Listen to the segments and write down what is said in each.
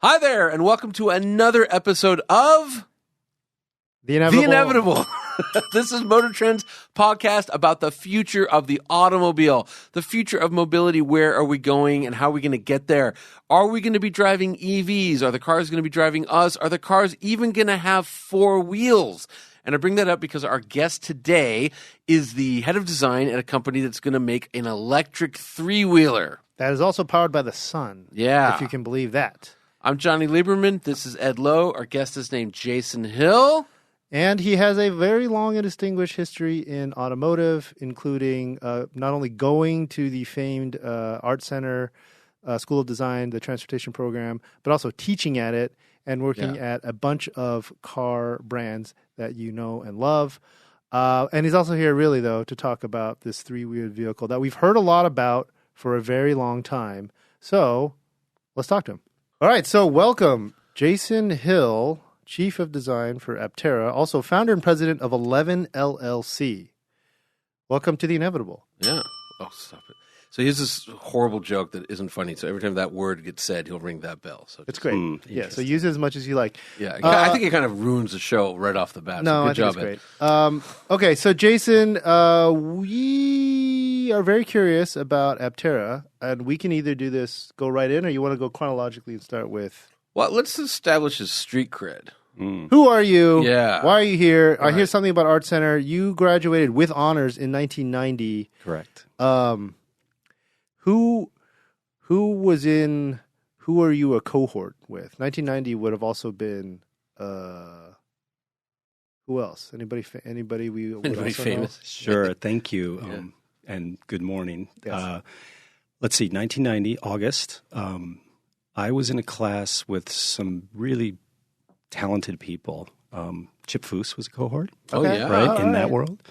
Hi there, and welcome to another episode of The InEVitable. This is MotorTrend's podcast about the future of the automobile, the future of mobility. Where are we going and how are we going to get there? Are we going to be driving EVs? Are the cars going to be driving us? Are the cars even going to have four wheels? And I bring that up because our guest today is the head of design at a company that's going to make an electric three-wheeler. That is also powered by the sun. Yeah. If you can believe that. I'm Johnny Lieberman. This is Ed Lowe. Our guest is named Jason Hill. And he has a very long and distinguished history in automotive, including not only going to the famed Art Center School of Design, the transportation program, but also teaching at it and working at a bunch of car brands that you know and love. And he's also here really, though, to talk about this three-wheeled vehicle that we've heard a lot about for a very long time. So let's talk to him. All right, so welcome, Jason Hill, Chief of Design for Aptera, also founder and president of 11 LLC. Welcome to The InEVitable. Yeah. Oh, stop it. So here's this horrible joke that isn't funny. So every time that word gets said, he'll ring that bell. So It's great. Yeah, so use it as much as you like. Yeah, I think it kind of ruins the show right off the bat. No, so I good think job, it's great. Okay, so Jason, we are very curious about Aptera, and we can either do this, go right in, or you want to go chronologically and start with... Well, let's establish his street cred. Who are you? Yeah. Why are you here? I hear something about Art Center. You graduated with honors in 1990. Correct. Who are you a cohort with? 1990 would have also been who else? Anybody we would Anybody also famous? Sure. Thank you. And good morning. Yes. Let's see. 1990 August. I was in a class with some really talented people. Chip Foose was a cohort. Oh, yeah. Right in that world.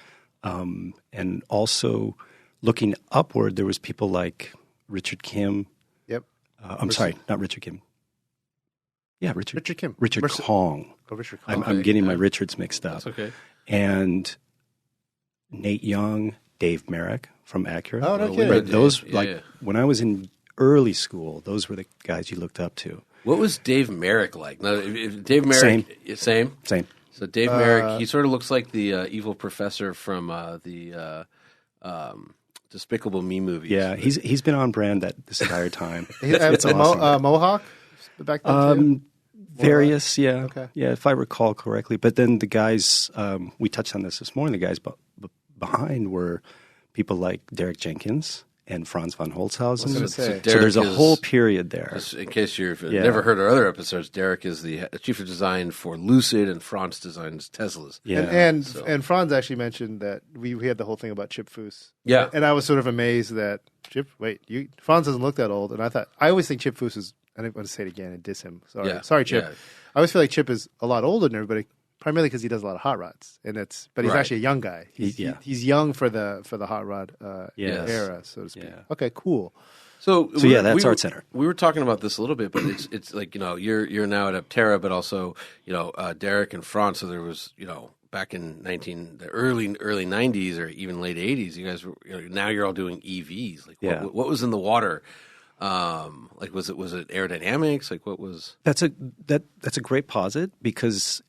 And also looking upward, there was people like Richard Kim. Yep. I'm sorry, not Richard Kim. Yeah, Richard Kim. Richard Kong. Oh, Richard Kong. I'm getting my Richards mixed up. That's okay. And Nate Young, Dave Merrick from Acura. Oh, no kidding. Right, those Yeah. when I was in early school, those were the guys you looked up to. What was Dave Merrick like? Now, if Dave Merrick, same. So Dave Merrick, he sort of looks like the evil professor from the Despicable Me movies. Yeah, he's been on brand this entire time. It's awesome. Mohawk back then too? Various, yeah. Okay. Yeah, if I recall correctly. But then the guys, we touched on this morning, the guys behind were people like Derek Jenkins and Franz von Holzhausen. I was gonna say. So there's a whole period there. Just in case you've never heard our other episodes, Derek is the chief of design for Lucid, and Franz designs Teslas. Yeah. And Franz actually mentioned that we had the whole thing about Chip Foose. Yeah. And I was sort of amazed that Franz doesn't look that old. And I always think Chip Foose is, I don't want to say it again and diss him. Sorry, Chip. Yeah. I always feel like Chip is a lot older than everybody, primarily because he does a lot of hot rods. But he's actually a young guy. He's young for the hot rod era, so to speak. Yeah. Okay, cool. So that's Art Center. We were talking about this a little bit, but it's like, you're now at Aptera, but also, Derek and Franz. So there was, back in the early 90s or even late 80s, you guys were, now you're all doing EVs. Like what was in the water? Was it aerodynamics? Like what was? That's a great posit because,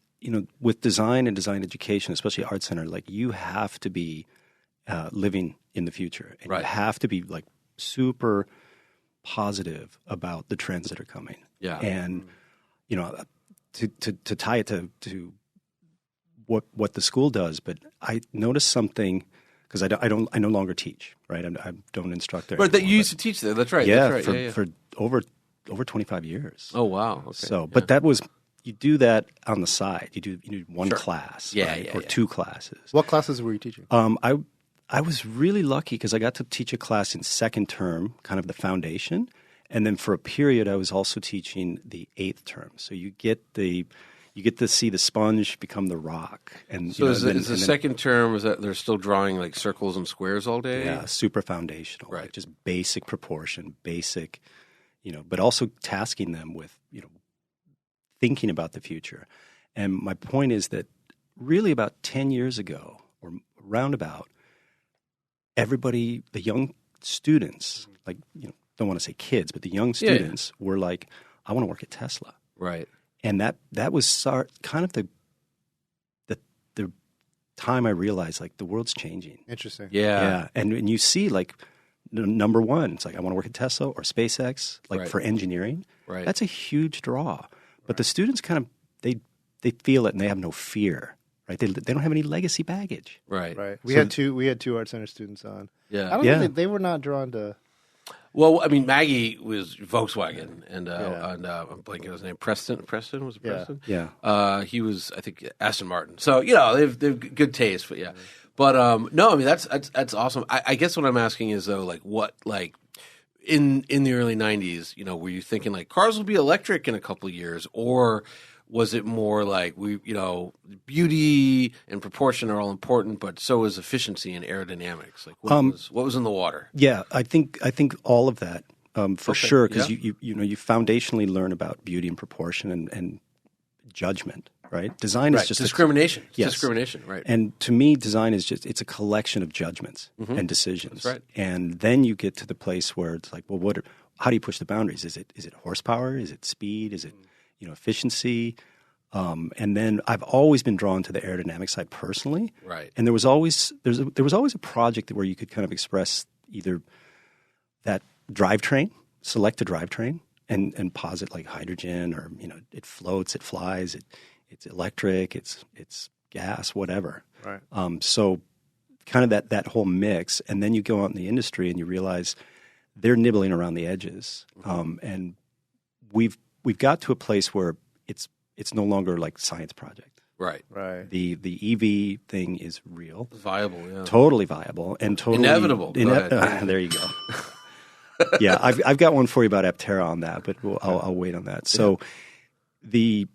with design and design education, especially Art Center, like you have to be living in the future, and you have to be like super positive about the trends that are coming. Yeah, and to tie it to what the school does, but I noticed something because I no longer teach. Right, I don't instruct there. But that you used to teach there. That's right. Yeah, that's right. For over 25 years. Oh wow. Okay. So, but that was. You do that on the side. You do one class, or two classes. What classes were you teaching? I was really lucky because I got to teach a class in second term, kind of the foundation, and then for a period I was also teaching the 8th term. So you get to see the sponge become the rock. And so is the second term is that they're still drawing like circles and squares all day? Yeah, super foundational, right? Like just basic proportion, basic, but also tasking them with thinking about the future. And my point is that really about 10 years ago or roundabout, everybody, the young students, like, don't want to say kids, but the young students were like, I want to work at Tesla. Right. And that was kind of the time I realized like the world's changing. Interesting. Yeah. And you see like number one, it's like I want to work at Tesla or SpaceX, like for engineering. Right. That's a huge draw. But the students kind of they feel it and they have no fear. Right. They don't have any legacy baggage. Right. Right. We had two Art Center students on. Yeah. I don't think they were not drawn to. Well, I mean, Maggie was Volkswagen, and I'm blanking on his name. Preston was it Preston? Yeah. He was, I think, Aston Martin. So they've good taste, but yeah. But no, I mean that's awesome. I guess what I'm asking is though, like what in the early '90s, were you thinking like cars will be electric in a couple of years, or was it more like beauty and proportion are all important, but so is efficiency and aerodynamics? Like what was in the water? Yeah, I think all of that for sure, because you foundationally learn about beauty and proportion and judgment, right? Design is just discrimination. Discrimination, right? And to me, design is it's a collection of judgments and decisions. That's right. And then you get to the place where it's like, well, how do you push the boundaries? Is it horsepower? Is it speed? Is it efficiency, and then I've always been drawn to the aerodynamic side personally. Right. And there was always a project where you could kind of express either that drivetrain, select a drivetrain, and posit like hydrogen, or it floats, it flies, it's electric, it's gas, whatever. Right. So kind of that whole mix, and then you go out in the industry and you realize they're nibbling around the edges, and we've got to a place where it's no longer like science project. Right. The EV thing is real, viable, totally viable, and totally inevitable. There you go. Yeah, I've got one for you about Aptera on that, but I'll wait on that. So you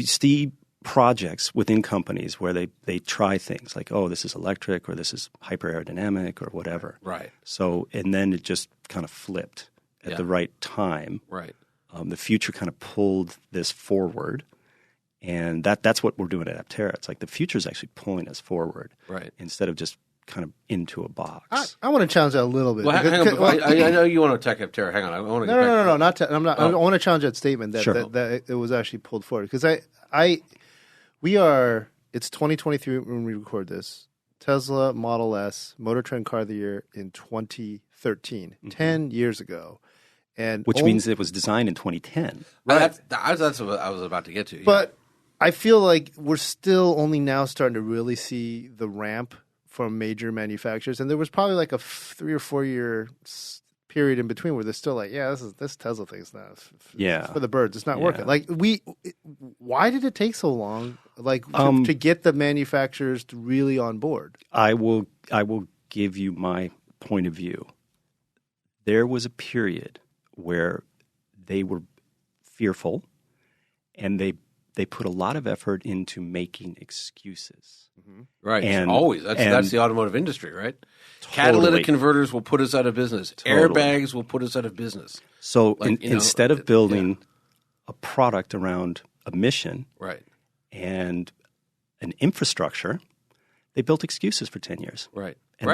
see projects within companies where they try things like, oh, this is electric, or this is hyper aerodynamic, or whatever. Right. So and then it just kind of flipped at the right time. Right. The future kind of pulled this forward, and that's what we're doing at Aptera. It's like the future is actually pulling us forward, right? Instead of just kind of into a box. I want to challenge that a little bit. Well, hang on, I know you want to attack Aptera. Hang on, I want to. No, not. I'm not. I want to challenge that statement that it was actually pulled forward, because we are. It's 2023 when we record this. Tesla Model S, MotorTrend Car of the Year in 2013, 10 years ago. Which means it was designed in 2010. Right. That's what I was about to get to. But I feel like we're still only now starting to really see the ramp from major manufacturers. And there was probably like a 3 or 4 year period in between where they're still like, this Tesla thing's not it's for the birds. It's not working. Like why did it take so long? Like to get the manufacturers to really on board? I will give you my point of view. There was a period where they were fearful, and they put a lot of effort into making excuses. Mm-hmm. Right. And always. That's the automotive industry, right? Totally. Catalytic converters will put us out of business. Totally. Airbags will put us out of business. So instead of building a product around a mission and an infrastructure, they built excuses for 10 years. Right. And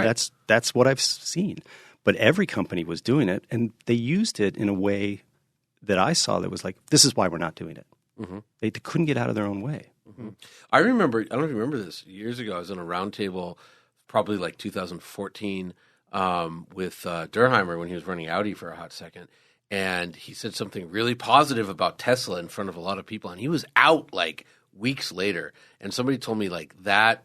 that's what I've seen. But every company was doing it, and they used it in a way that I saw that was like, this is why we're not doing it. Mm-hmm. They couldn't get out of their own way. Mm-hmm. I don't know if you remember this. Years ago, I was on a roundtable, probably like 2014, with Durheimer when he was running Audi for a hot second. And he said something really positive about Tesla in front of a lot of people. And he was out like weeks later. And somebody told me like that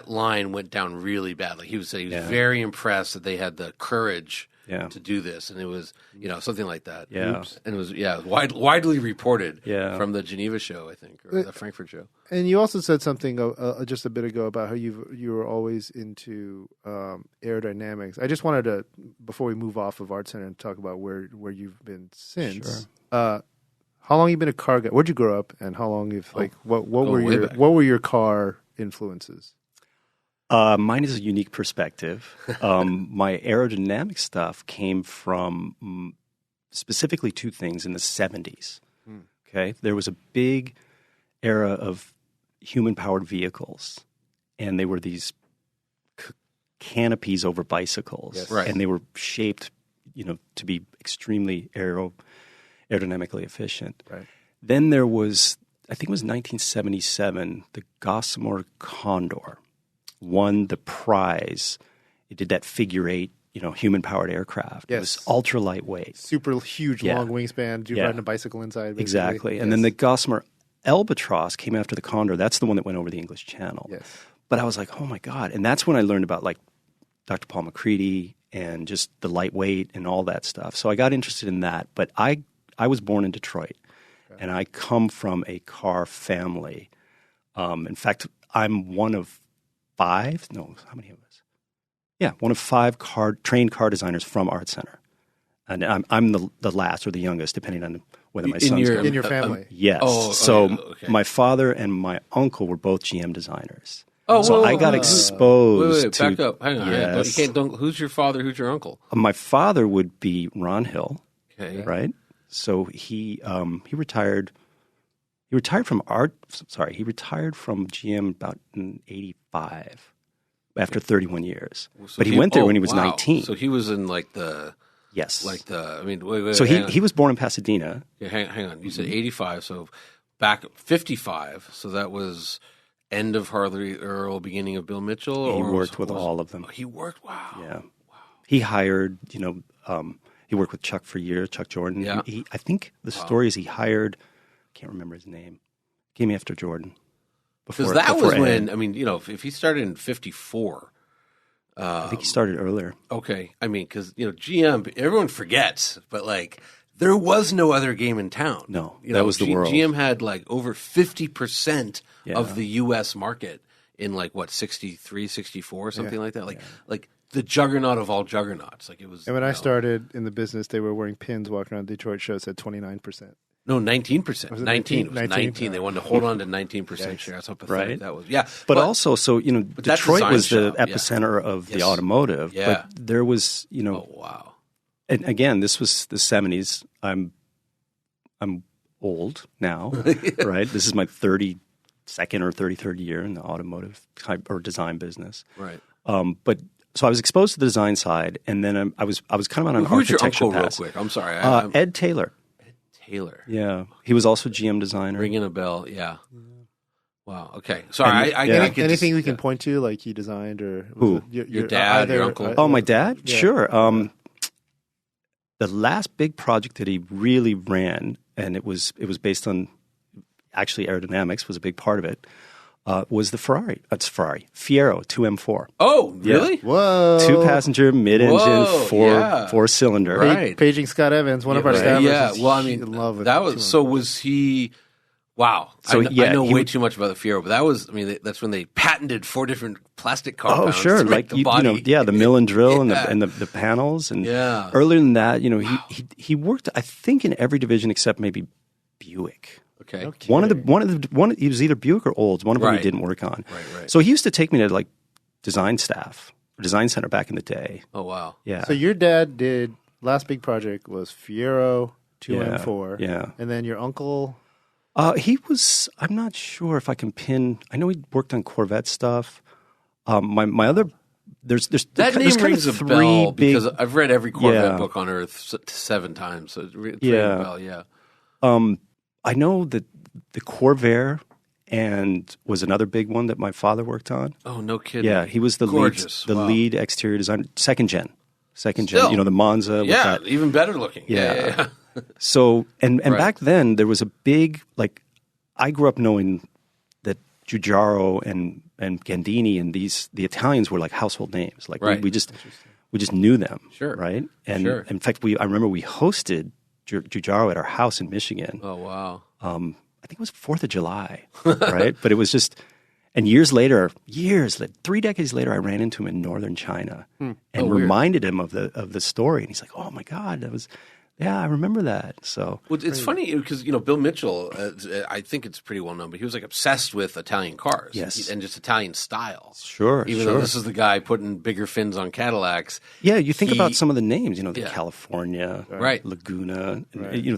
line went down really bad. Like he was very impressed that they had the courage to do this, and it was something like that. Yeah. Oops. And it was widely reported from the Geneva show, I think, or the Frankfurt show. And you also said something just a bit ago about how you were always into aerodynamics. I just wanted to, before we move off of Art Center, and talk about where you've been since. Sure. How long have you been a car guy? Where'd you grow up, and how long what were your car influences? Mine is a unique perspective. My aerodynamic stuff came from specifically two things in the 70s. Okay, there was a big era of human-powered vehicles, and they were these canopies over bicycles, and they were shaped, to be extremely aerodynamically efficient. Right. Then there was, I think it was 1977, the Gossamer Condor won the prize. It did that figure eight, human-powered aircraft. Yes. It was ultra lightweight. Super huge, long wingspan. You're riding a bicycle inside. Basically. Exactly. Yes. And then the Gossamer Albatross came after the Condor. That's the one that went over the English Channel. Yes. But I was like, oh my God. And that's when I learned about like Dr. Paul McCready and just the lightweight and all that stuff. So I got interested in that. But I was born in Detroit, and I come from a car family. In fact, I'm one of five. No, how many of us? Yeah, one of five trained car designers from Art Center. And I'm the last or the youngest, depending on whether my son's in your family. Yes. Okay. My father and my uncle were both GM designers. Oh, so I got exposed wait, to. back up. Hang on. Yes. You can't. Who's your father? Who's your uncle? My father would be Ron Hill. Okay. Right. So he retired. He retired from art. Sorry, he retired from GM about in '85 after 31 years. So but he went there when he was 19. So he was in like the. Yes. Like the. I mean, wait. So he was born in Pasadena. Yeah, hang on. You said 85. So back 55. So that was. End of Harley Earl, beginning of Bill Mitchell? He worked with all of them. Oh, he worked? Wow. Yeah. Wow. He hired, he worked with Chuck for years, Chuck Jordan. Yeah. I think the story is he hired, I can't remember his name, came after Jordan. Because that was when, if he started in 54. I think he started earlier. Okay. I mean, because, GM, everyone forgets, but like, there was no other game in town. No, that was the world. GM had like over 50% of the U.S. market in like 63, 64, something like that. Like the juggernaut of all juggernauts. Like it was. And when I started in the business, they were wearing pins walking around Detroit shows said 29%. No, 19%. Was it 19. It was 19. Oh. They wanted to hold on to 19% share. That's how pathetic that was. Yeah. But also, Detroit was the epicenter of the automotive. Yeah. But there was, Oh, wow. And again, this was the 70s. I'm old now, right? This is my 32nd or 33rd year in the automotive type or design business. Right. But so I was exposed to the design side, and then I was kind of on an Who's your architecture uncle, path. real quick? I'm sorry. Ed Taylor. Taylor. Yeah, he was also GM designer. Ringing a bell. Yeah. Wow. Okay. Sorry. Anything we can point to, like he designed or who? Your dad, your uncle? Oh, my dad? Yeah. Sure. The last big project that he really ran, and it was based on actually aerodynamics was a big part of it, was the Ferrari. It's Ferrari Fiero 2M4. Oh, really? Yeah. Whoa. 2-passenger, mid-engine, four-cylinder. Right. Paging Scott Evans, one of our staffers. Yeah. is Well, I mean, in love with that was. So was he? Wow. So, I know way too much about the Fiero, but that was. I mean, that's when they patented 4 different plastic compounds. Oh, sure. To make the body. The mill and drill and the panels. And earlier than that, he worked, I think, in every division except maybe Buick. Okay. One of the he was either Buick or Olds. One of them he didn't work on. Right. So he used to take me to like design staff, or design center back in the day. Oh, wow. Yeah. So your dad did last big project was Fiero 2M4. Yeah. And then your uncle. He was. I'm not sure if I can pin. I know he worked on Corvette stuff. My other. There's that name rings a bell because I've read every Corvette book on Earth 7 times. So it's rings a bell. Yeah. I know that the Corvair was another big one that my father worked on. Oh, no kidding. Yeah, he was the lead exterior designer, second gen, Still. the Monza. Yeah, even better looking. Yeah. So and back then there was a big I grew up knowing that Giugiaro and Gandini and the Italians were like household names. Like we just knew them. Sure. Right. And in fact I remember we hosted Giugiaro at our house in Michigan. Oh, wow. I think it was 4th of July, right? But it was just, and 3 decades later, I ran into him in northern China and reminded him of the story. And he's like, oh my God, I remember that. So it's funny because, Bill Mitchell, I think it's pretty well known, but he was like obsessed with Italian cars. Yes. And just Italian style. Sure. Even though this is the guy putting bigger fins on Cadillacs. Yeah, you think about some of the names, the California, Laguna,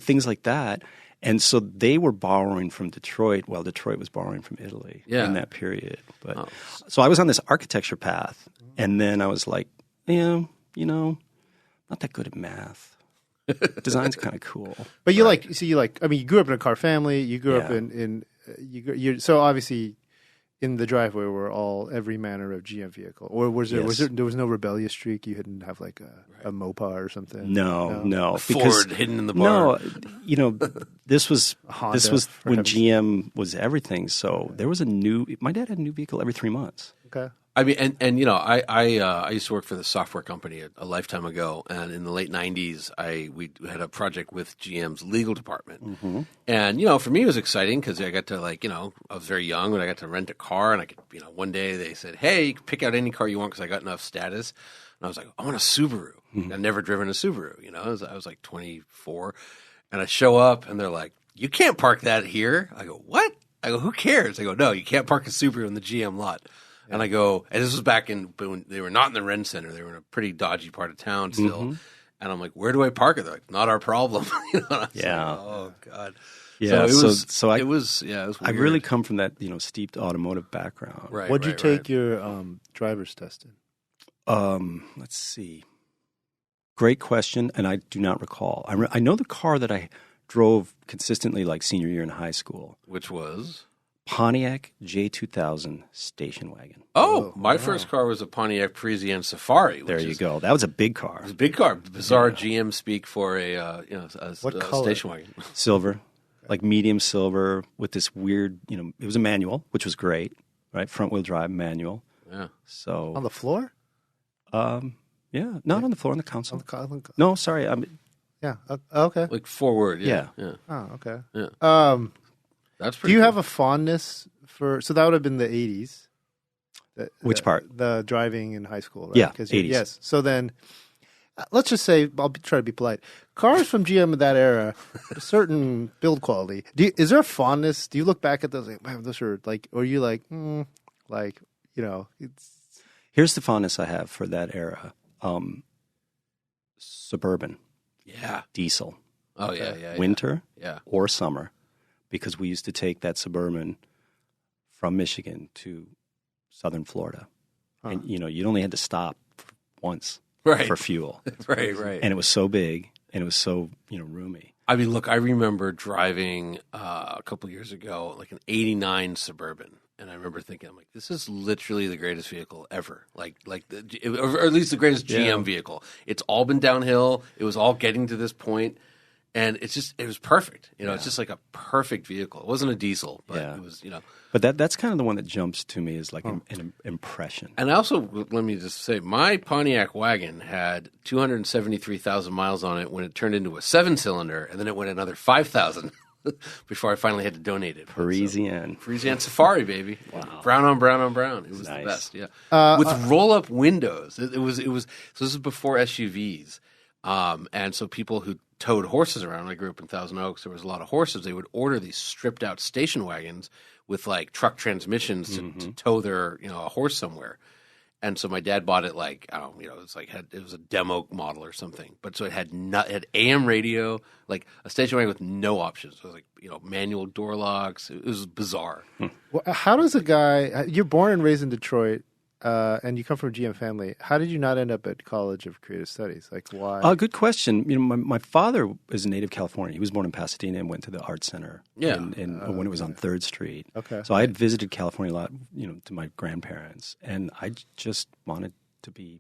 things like that. And so they were borrowing from Detroit while Detroit was borrowing from Italy in that period. But so I was on this architecture path, and then I was like, not that good at math. design's kind of cool. But you you grew up in a car family. You grew up so obviously in the driveway were every manner of GM vehicle, or was there no rebellious streak? You didn't have like a Mopar or something? No. Ford hidden in the barn. No, this was when GM was everything. So there was my dad had a new vehicle every 3 months. Okay. I mean, and you know, I used to work for the software company a lifetime ago, and in the late '90s, we had a project with GM's legal department, Mm-hmm. and you know, for me it was exciting because I got to I was very young, and I got to rent a car, and I could, one day they said, hey, you can pick out any car you want because I got enough status, and I was like, I want a Subaru. Mm-hmm. I'd never driven a Subaru, I was like 24, and I show up, and they're like, you can't park that here. I go, what? I go, who cares? I go, no, you can't park a Subaru in the GM lot. And I go, and this was back when they were not in the Ren Center. They were in a pretty dodgy part of town still. Mm-hmm. And I'm like, where do I park it? They're like, not our problem. And I was like, oh, God. Yeah, it was weird. I really come from that, steeped automotive background. Right. What'd you take your driver's test in? Let's see. Great question, and I do not recall. I know the car that I drove consistently like senior year in high school. Which was? Pontiac J2000 station wagon. Oh, my first car was a Pontiac Parisienne Safari. There you go. That was a big car. It was a big car. Bizarre GM speak for a station wagon. Silver, like medium silver with this weird, it was a manual, which was great, right? Front wheel drive manual. Yeah. So on the floor? Yeah, not on the floor, on the console. No, sorry. Okay. Like forward. Yeah. Oh, okay. Yeah. That's pretty. Do you cool. have a fondness for? So that would have been the 80s. Which part? The driving in high school. Right? Yeah, 80s. Yes. So then, let's just say try to be polite. Cars from GM of that era, a certain build quality. Is there a fondness? Do you look back at those like, man, those are like, or are you like, it's. Here's the fondness I have for that era. Suburban. Yeah. Diesel. Oh yeah. Winter. Yeah. Or summer. Because we used to take that Suburban from Michigan to southern Florida. Huh. And, you'd only had to stop once for fuel. Right. And it was so big and it was so, roomy. I mean, look, I remember driving a couple years ago, like an 89 Suburban. And I remember thinking, I'm like, this is literally the greatest vehicle ever. or at least the greatest GM vehicle. It's all been downhill. It was all getting to this point. And it was perfect. It's just like a perfect vehicle. It wasn't a diesel, but it was, But that's kind of the one that jumps to me as like an impression. And also, let me just say, my Pontiac wagon had 273,000 miles on it when it turned into a 7-cylinder, and then it went another 5,000 before I finally had to donate it. Parisienne. Parisienne Safari, baby. Wow. Brown on brown on brown. It was nice. The best, yeah. With roll-up windows. It was. So this is before SUVs. And so people who towed horses around. When I grew up in Thousand Oaks, there was a lot of horses. They would order these stripped out station wagons with like truck transmissions to tow their a horse somewhere. And so my dad bought it like it was a demo model or something. But so it had AM radio, like a station wagon with no options. So it was like manual door locks. It was bizarre. Well, how does a guy? You're born and raised in Detroit. And you come from a GM family. How did you not end up at College of Creative Studies? Like, why? Good question. My father is a native Californian. He was born in Pasadena and went to the Art Center. When it was on 3rd Street. Okay. So I had visited California a lot, to my grandparents, and I just wanted to be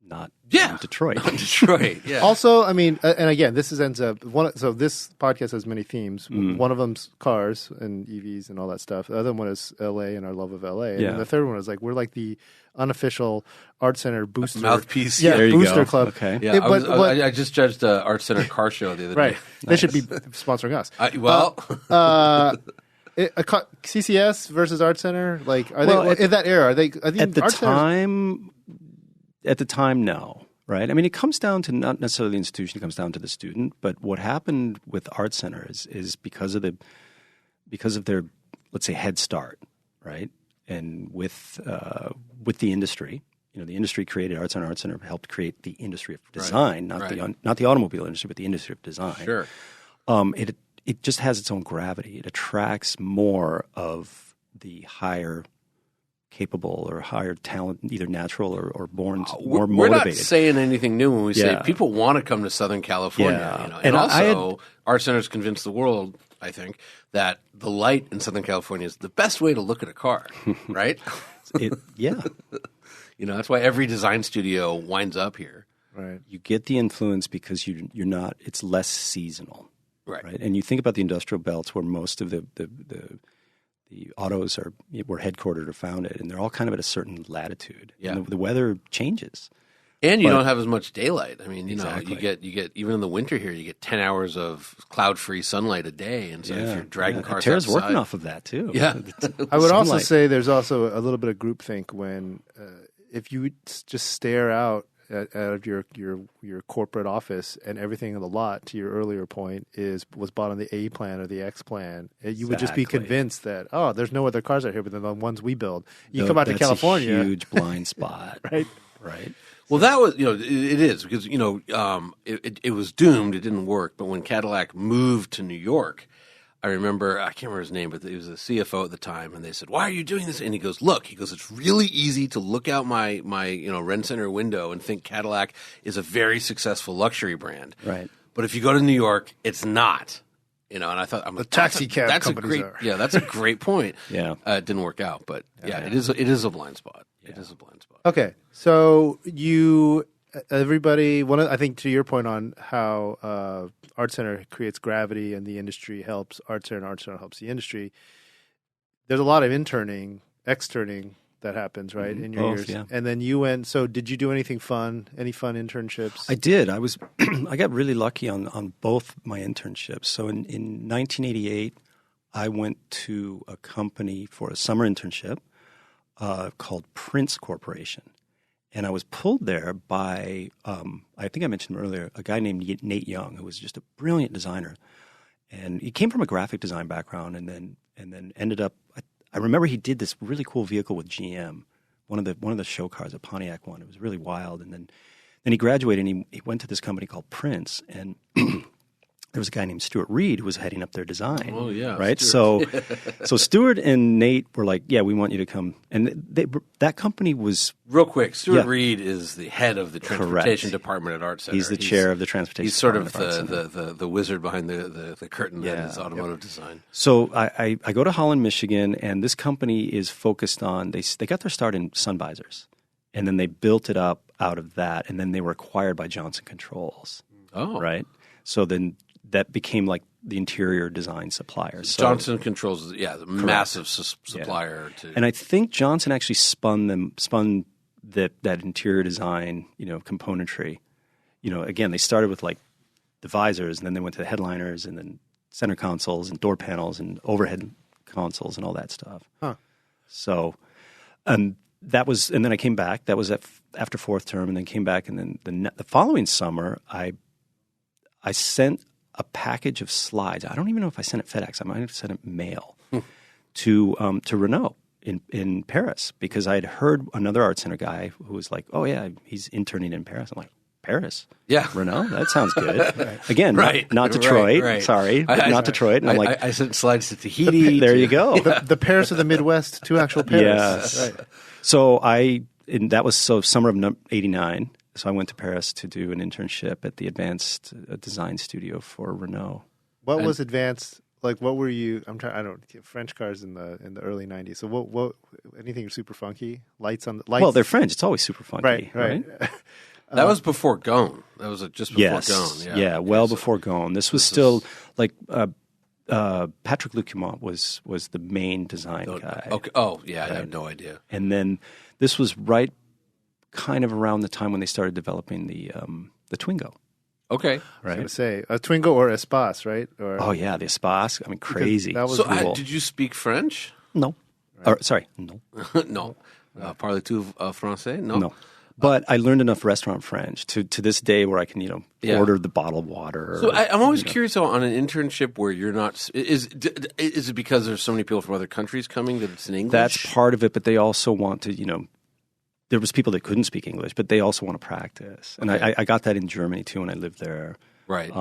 not in Detroit. Not Detroit. Yeah. Also, I mean, and again, this ends up so this podcast has many themes. One of them's cars and EVs and all that stuff. The other one is LA and our love of LA. And the third one is like we're like the unofficial Art Center booster mouthpiece. Yeah, there booster you go. club. Okay. Yeah, I just judged the Art Center car show the other day. Right. They should be sponsoring us. CCS versus Art Center, like are they in that era? Are they at the time? At the time, no. Right? I mean, it comes down to not necessarily the institution; it comes down to the student. But what happened with Art Center is because of their, let's say, head start, right? And with the industry, the industry created Art Center. Art Center helped create the industry of design, not the automobile industry, but the industry of design. Sure. It just has its own gravity. It attracts more of the higher capable or higher talent, either natural or born We're more motivated. not saying anything new when we say Yeah. people want to come to Southern California. Yeah. You know? And And I also, Art Center's convinced the world, I think, that the light in Southern California is the best way to look at a car, right? Yeah. You know, that's why every design studio winds up here. Right. You get the influence because you're not. It's less seasonal, Right. And you think about the industrial belts where most of the autos were headquartered or founded, and they're all kind of at a certain latitude. Yeah. And the weather changes. And you don't have as much daylight. I mean, you Exactly. know, you get even in the winter here, you get 10 hours of cloud-free sunlight a day. And so if you're dragging cars Aptera's outside, working off of that too. Yeah. I would also Sunlight. say there's also a little bit of groupthink when if you just stare out at your corporate office and everything in the lot, to your earlier point, was bought on the A plan or the X plan. You would just be Exactly. convinced that, oh, there's no other cars out here but the ones we build. You No, come out to that's California. a huge blind spot. Right. Right. Well, that was, you know, it is because, you know, it was doomed. It didn't work. But when Cadillac moved to New York, I remember, I can't remember his name, but he was a CFO at the time. And they said, why are you doing this? And he goes, look, it's really easy to look out my you know, Ren Center window and think Cadillac is a very successful luxury brand. Right. But if you go to New York, it's not. You know, and I thought, I'm like, taxi cab that's companies a great, are. Yeah, that's a great point. Yeah. It didn't work out. But yeah, it is a blind spot. It is a blind spot. Okay, so I think to your point on how Art Center creates gravity and the industry helps Art Center and Art Center helps the industry, there's a lot of externing that happens, right, in your Both, years. yeah. And then you went, so did you do anything fun, any fun internships? I did. I got really lucky on both my internships. So in 1988, I went to a company for a summer internship called Prince Corporation. And I was pulled there by, I think I mentioned earlier, a guy named Nate Young, who was just a brilliant designer. And he came from a graphic design background and then ended up, I remember he did this really cool vehicle with GM, one of the show cars, a Pontiac one. It was really wild. And then he graduated and he went to this company called Prince. And there was a guy named Stuart Reed who was heading up their design. Oh, yeah. Right? Stuart. So Stuart and Nate were like, yeah, we want you to come. And that company was... Real quick, Stuart Yeah. Reed is the head of the transportation department at Art Center. He's the chair of the transportation He's sort of department at Art Center. the wizard behind the curtain that is automotive design. So I go to Holland, Michigan, and this company is focused on, they got their start in sun visors. And then they built it up out of that, and then they were acquired by Johnson Controls. Oh. Right? So then that became like the interior design supplier. So, Johnson Controls, the massive supplier to. and I think Johnson actually spun that interior design, componentry. Again, they started with like the visors, and then they went to the headliners, and then center consoles, and door panels, and overhead consoles, and all that stuff. Huh. So, that was, and then I came back. That was after fourth term, and then came back, and then the following summer, I sent a package of slides. I don't even know if I sent it FedEx. I might have sent it mail to Renault in Paris, because I had heard another Art Center guy who was like, "Oh yeah, he's interning in Paris." I'm like, "Paris? Yeah, Renault? That sounds good." Right. Again, not Detroit. Right. Sorry, not Detroit. And I'm like, I sent slides to Tahiti. there you go. the Paris of the Midwest to actual Paris. Yes. Right. So that was summer of '89. So I went to Paris to do an internship at the Advanced Design Studio for Renault. What was advanced? Like, what were you? French cars in the early '90s. So what? Anything super funky? Lights on the lights. Well, they're French. It's always super funky, right. That was before Gone. That was just before Gone. Yeah, before Gone. This was still like Patrick Lucumont was the main design guy. Okay. Oh, yeah, I have no idea. And then this was right kind of around the time when they started developing the Twingo. Okay. I was Right. going to say a Twingo or Espace, right? Or Oh yeah, the Espace. I mean, crazy. that was So, cool. did you speak French? No. Or, sorry, no. No. Parles-tu français? No. No. But I learned enough restaurant French to this day where I can, order the bottled water. So I'm always curious on an internship where you're not. Is it because there's so many people from other countries coming that it's in English? That's part of it, but they also want to, there was people that couldn't speak English, but they also want to practice. And I got that in Germany too when I lived there. Right.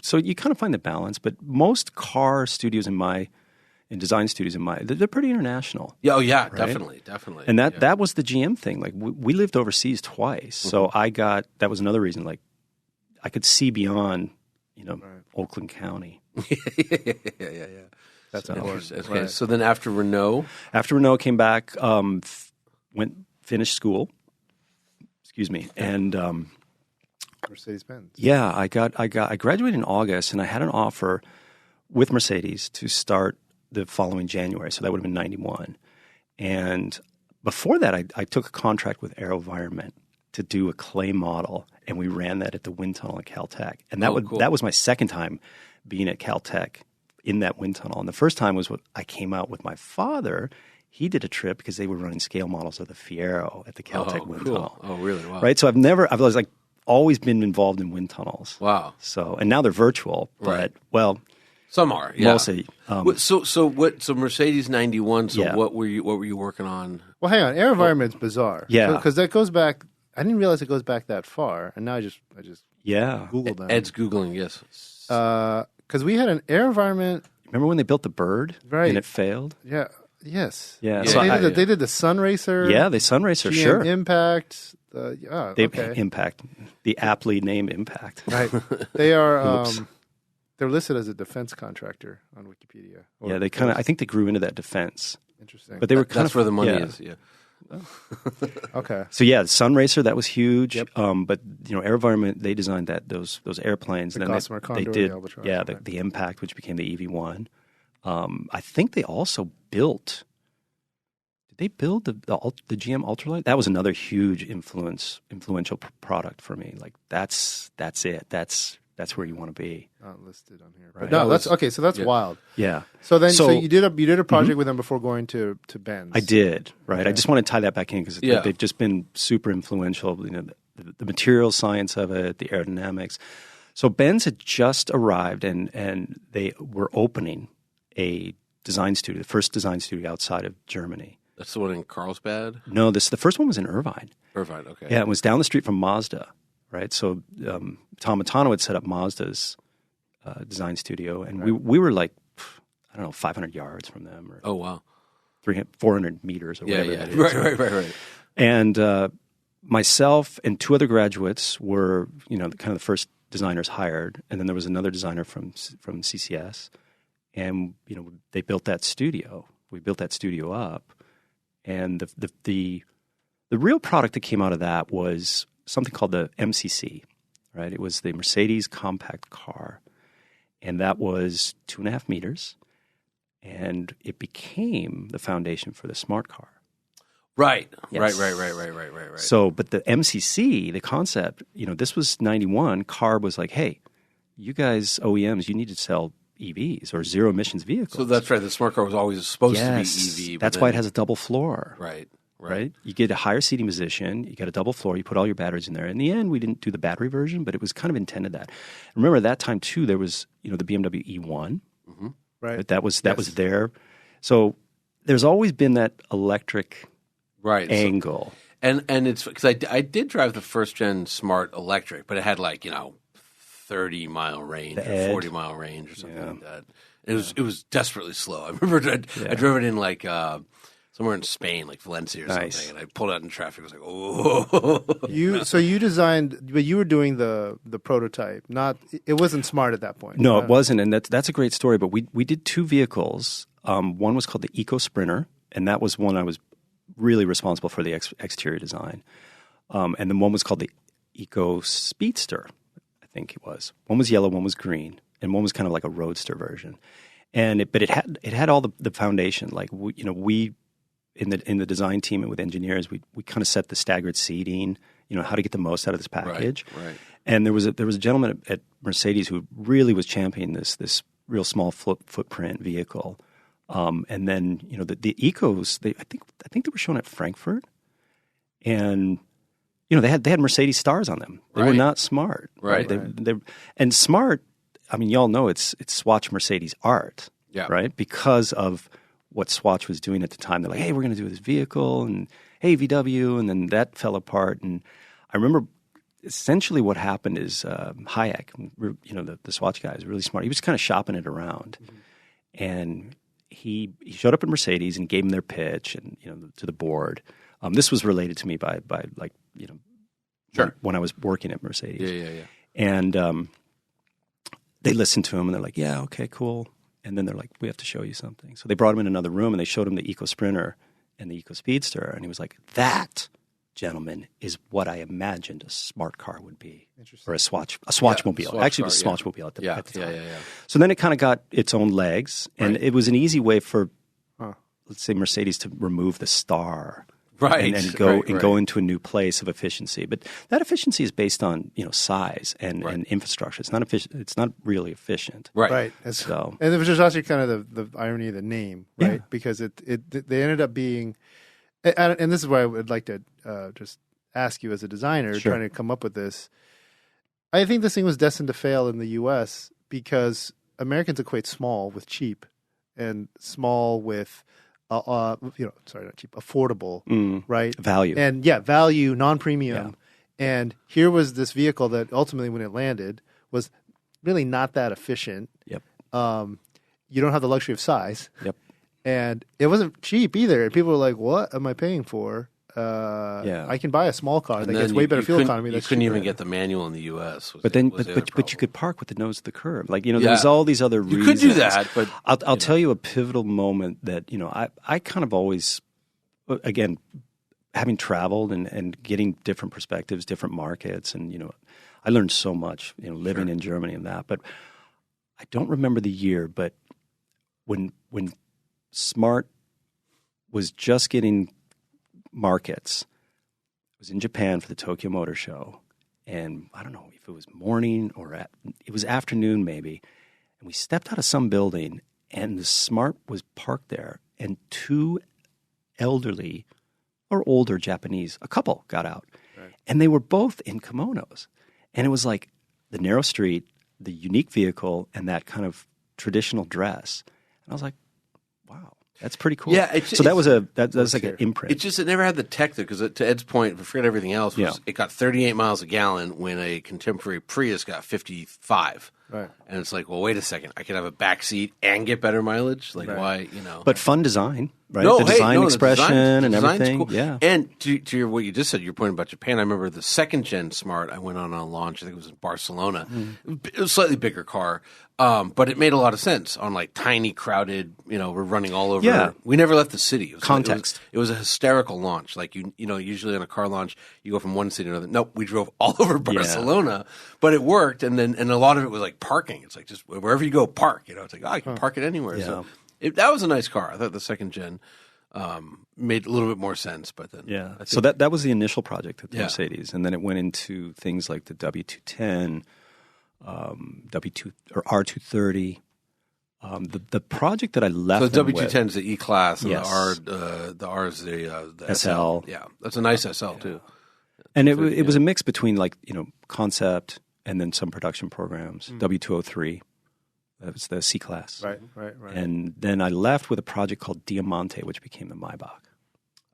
So you kind of find the balance, but most car studios in my in design studios they're pretty international. Yeah, oh yeah, right? definitely. And that was the GM thing. Like we lived overseas twice, so that was another reason. Like I could see beyond, Oakland County. Yeah. That's important. Right. Okay, so then after Renault, came back, finished school. Excuse me, and Mercedes-Benz. yeah, I graduated in August, and I had an offer with Mercedes to start the following January. So that would have been 91. And before that, I took a contract with Aerovironment to do a clay model, and we ran that at the wind tunnel at CalTech. And that was my second time being at CalTech in that wind tunnel. And the first time was when I came out with my father. He did a trip because they were running scale models of the Fiero at the CalTech wind tunnel. Oh, really? Wow. Right? So I've always been involved in wind tunnels. Wow. So, and now they're virtual, but some are, yeah. Mostly. So Mercedes 91. So what were you working on? Well, hang on. Aerovironment's bizarre. Yeah. Because that goes back. I didn't realize it goes back that far, and now I just Googled them. Ed's Googling, yes. Because we had an Aerovironment. Remember when they built the Bird? Right. And it failed? Yeah. Yes. Yeah. So they did the Sunracer. Yeah, the Sunracer, GM sure. Impact. Impact. The aptly named Impact. Right. They are. They're listed as a defense contractor on Wikipedia. Yeah, they I think they grew into that defense. Interesting. But they were that's where the money is. Yeah. Okay. So yeah, Sunracer, that was huge. Yep. But Aerovironment, they designed those airplanes. The and Gossamer they Condor, did, the Albatross, yeah, right. the Impact, which became the EV1. I think they also built. Did they build the GM Ultralite? That was another huge influential product for me. Like that's it. That's where you want to be. Not listed on here. Right. No, that's okay. So that's wild. Yeah. So you did a project with them before going to Benz. I did. Right. Okay. I just want to tie that back in because they've just been super influential. The material science of it, the aerodynamics. So Benz had just arrived, and they were opening a design studio, the first design studio outside of Germany. That's the one in Carlsbad? No, the first one was in Irvine. Irvine, okay. Yeah, it was down the street from Mazda, right? So Tom Matano had set up Mazda's design studio, and we were like, 500 yards from them. Or oh, wow. 400 meters or whatever that is. Right. And myself and two other graduates were, kind of the first designers hired, and then there was another designer from CCS, and they built that studio. We built that studio up, and the real product that came out of that was something called the MCC, right? It was the Mercedes compact car, and that was 2.5 meters, and it became the foundation for the smart car. Right. Yes. Right. So, but the MCC, the concept, this was 91. CARB was like, hey, you guys, OEMs, you need to sell EVs or zero emissions vehicles. So that's right. The smart car was always supposed to be EV. That's why it has a double floor. Right. You get a higher seating position. You get a double floor. You put all your batteries in there. In the end, we didn't do the battery version, but it was kind of intended that. Remember, at that time, too, there was, the BMW E1. Mm-hmm. Right. That was there. So there's always been that electric angle. So, and it's because I did drive the first gen smart electric, but it had 30-mile range or 40-mile range or something like that. It was desperately slow. I remember I drove it in somewhere in Spain, like Valencia or something, and I pulled out in traffic. I was like, oh. So you designed, but you were doing the prototype. It wasn't smart at that point. No, it wasn't, and that's a great story. But we did two vehicles. One was called the Eco Sprinter, and that was one I was really responsible for the exterior design. And then one was called the Eco Speedster, I think it was. One was yellow, one was green, and one was kind of like a roadster version. But it had all the foundation. Like we in the design team and with engineers, we kind of set the staggered seating. How to get the most out of this package. Right. And there was a gentleman at Mercedes who really was championing this real small footprint vehicle. And then the Ecos, I think they were shown at Frankfurt, and they had Mercedes stars on them. They were not smart, right? And smart. I mean, y'all know it's Swatch Mercedes art, right? Because of what Swatch was doing at the time. They're like, hey, we're going to do this vehicle, and hey, VW, and then that fell apart. And I remember essentially what happened is Hayek, the Swatch guy, is really smart. He was kind of shopping it around, and he showed up at Mercedes and gave him their pitch and to the board. This was related to me by like Sure. when I was working at Mercedes. Yeah. And they listened to him and they're like, yeah, okay, cool. And then they're like, we have to show you something. So they brought him in another room and they showed him the Eco Sprinter and the Eco Speedster, and he was like, that, gentlemen, is what I imagined a smart car would be, or a Swatchmobile. Actually, it was a Swatchmobile at the time. Yeah. So then it kind of got its own legs, and it was an easy way for, let's say, Mercedes to remove the star, and go into a new place of efficiency. But that efficiency is based on size and infrastructure. It's not efficient. It's not really efficient. Right. So, and which is actually kind of the irony of the name, right? Yeah. Because they ended up being, and this is why I would like to just ask you as a designer trying to come up with this. I think this thing was destined to fail in the U.S. because Americans equate small with cheap, and small with not cheap, affordable, right? Value. And value, non-premium. Yeah. And here was this vehicle that ultimately, when it landed, was really not that efficient. Yep. You don't have the luxury of size. Yep. And it wasn't cheap either. And people were like, what am I paying for? I can buy a small car that gets way better fuel economy. You couldn't even get the manual in the U.S. But you could park with the nose of the curb. Like, there's all these other reasons. You could do that, but I'll tell you a pivotal moment that, I kind of always, again, having traveled and getting different perspectives, different markets, and, I learned so much, living in Germany and that. But I don't remember the year, but when Smart was just getting markets, I was in Japan for the Tokyo Motor Show, and I don't know if it was morning or it was afternoon maybe, and we stepped out of some building, and the Smart was parked there, and two elderly or older Japanese, a couple, got out, and they were both in kimonos, and it was like the narrow street, the unique vehicle, and that kind of traditional dress, and I was like, wow. That's pretty cool. Yeah, so that was like an imprint. It never had the tech though, because to Ed's point, forget everything else. It got 38 miles a gallon when a contemporary Prius got 55. Right. And it's like, well, wait a secon. I could have a back seat and get better mileage. Like, why? But fun design, right? The design expression and everything. Cool. Yeah. And to what you just said, your point about Japan. I remember the second gen Smart. I went on a launch. I think it was in Barcelona. It was a slightly bigger car. But it made a lot of sense on like tiny, crowded, we're running all over. Yeah. We never left the city. Context. It was a hysterical launch. Like, usually on a car launch, you go from one city to another. Nope, we drove all over Barcelona, but it worked. And a lot of it was like parking. It's like just wherever you go, park. It's like, you can park it anywhere. Yeah. So that was a nice car. I thought the second gen made a little bit more sense. But then, so that was the initial project at the Mercedes. And then it went into things like the W210, W2 or R230. The project that I left. So the W210 is the E class, and the R is the SL. Yeah, that's a nice SL too. And it was a mix between concept and then some production programs. W203, that was the C class. Right. And then I left with a project called Diamante, which became the Maybach.